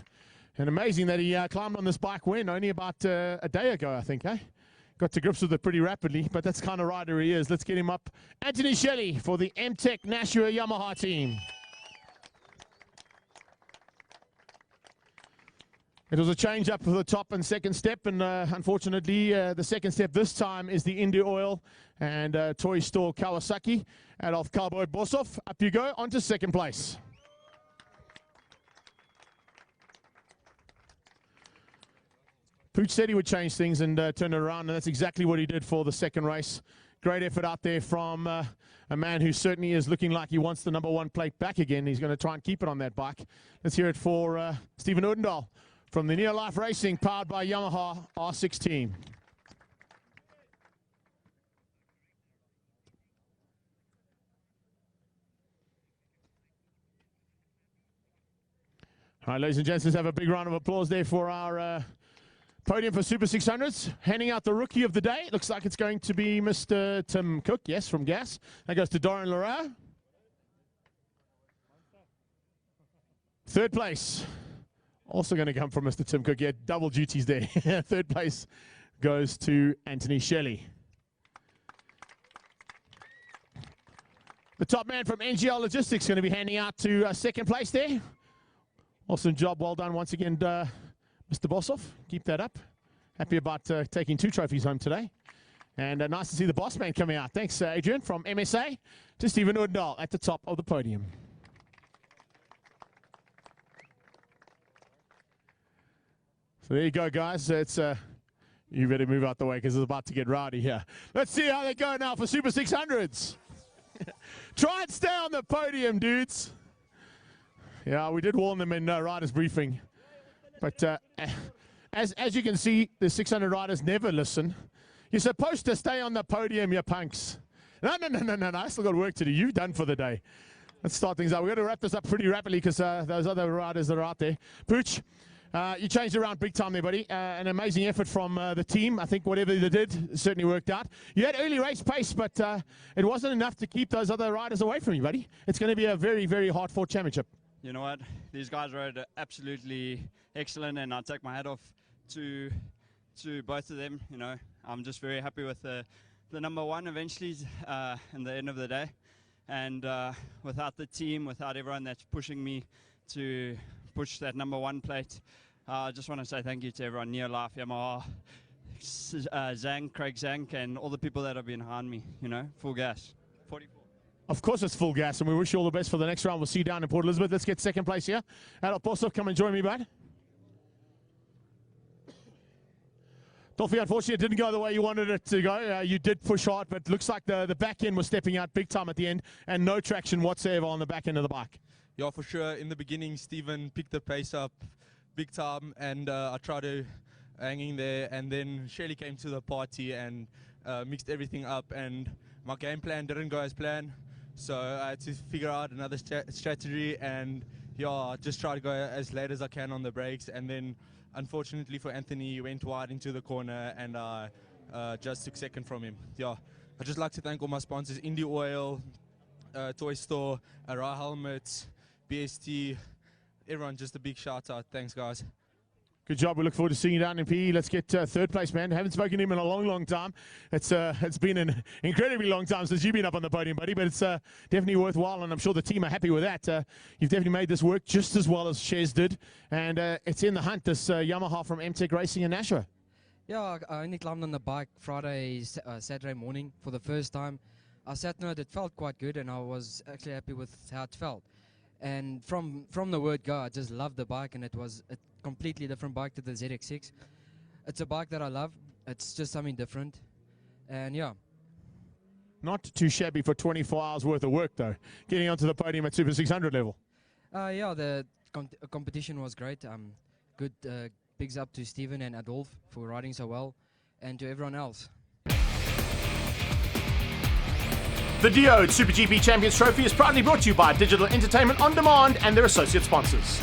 And amazing that he climbed on this bike when only about a day ago, I think, eh? Got to grips with it pretty rapidly, but that's the kind of rider he is. Let's get him up. Anthony Shelley for the MTech Nashua Yamaha team. It was a change up for the top and 2nd step, and unfortunately, the 2nd step this time is the India Oil and Toy Store Kawasaki Adolf Cowboy Bossoff. Up you go, on to 2nd place. Pooch said he would change things and turn it around, and that's exactly what he did for the 2nd race. Great effort out there from a man who certainly is looking like he wants the #1 plate back again. He's going to try and keep it on that bike. Let's hear it for Stephen Odendahl from the Near Life Racing, powered by Yamaha R6 team. All right, ladies and gents, let's have a big round of applause there for our podium for Super 600s. Handing out the Rookie of the Day. Looks like it's going to be Mr. Tim Cook, yes, from Gas. That goes to Doran Larrea. 3rd place. Also going to come from Mr. Tim Cook. Yeah, double duties there. 3rd place goes to Anthony Shelley. The top man from NGL Logistics going to be handing out to 2nd place there. Awesome job. Well done once again, Mr. Bossoff. Keep that up. Happy about taking 2 trophies home today. And nice to see the boss man coming out. Thanks, Adrian, from MSA to Stephen Odendahl at the top of the podium. So there you go, guys. It's you better move out the way because it's about to get rowdy here. Let's see how they go now for Super 600s. Try and stay on the podium, dudes. Yeah, we did warn them in riders briefing. But as you can see, the 600 riders never listen. You're supposed to stay on the podium, you punks. No. I still got work to do. You've done for the day. Let's start things up. We're going to wrap this up pretty rapidly because those other riders that are out there. Pooch, you changed around big time there, buddy. An amazing effort from the team. I think whatever they did certainly worked out. You had early race pace, but it wasn't enough to keep those other riders away from you, buddy. It's going to be a very, very hard-fought championship. You know what? These guys rode absolutely excellent, and I take my hat off to both of them. You know, I'm just very happy with the #1 eventually in the end of the day. And without the team, without everyone that's pushing me to push that #1 plate, I just want to say thank you to everyone, Near Life, Yamaha, Craig Zank, and all the people that have been behind me. You know, full gas. 44. Of course it's full gas, and we wish you all the best for the next round. We'll see you down in Port Elizabeth. Let's get 2nd place here. Adolf Bossoff, come and join me, bud. Dolphy, unfortunately, it didn't go the way you wanted it to go. You did push hard, but looks like the back end was stepping out big time at the end, and no traction whatsoever on the back end of the bike. Yeah, for sure. In the beginning, Stephen picked the pace up big time, and I tried to hang in there, and then Shelley came to the party and mixed everything up, and my game plan didn't go as planned. So I had to figure out another strategy, and yeah, just try to go as late as I can on the brakes. And then, unfortunately for Anthony, he went wide into the corner, and I just took 2nd from him. Yeah, I'd just like to thank all my sponsors: India Oil, Toy Store, Ra Helmets, BST, everyone. Just a big shout out. Thanks, guys. Good job. We look forward to seeing you down in PE. Let's get third place, man. Haven't spoken to him in a long, long time. It's been an incredibly long time since you've been up on the podium, buddy, but it's definitely worthwhile, and I'm sure the team are happy with that. You've definitely made this work just as well as Shez did, and it's in the hunt, this Yamaha from MTech Racing in Nashua. Yeah, I only climbed on the bike Saturday morning for the first time. I sat on it, it felt quite good, and I was actually happy with how it felt. And from the word go, I just loved the bike, and it was a completely different bike to the ZX6. It's a bike that I love. It's just something different, and yeah. Not too shabby for 24 hours worth of work, though, getting onto the podium at Super 600 level. Yeah, the competition was great. Good bigs up to Steven and Adolf for riding so well, and to everyone else. The Diode Super GP Champions Trophy is proudly brought to you by Digital Entertainment On Demand and their associate sponsors.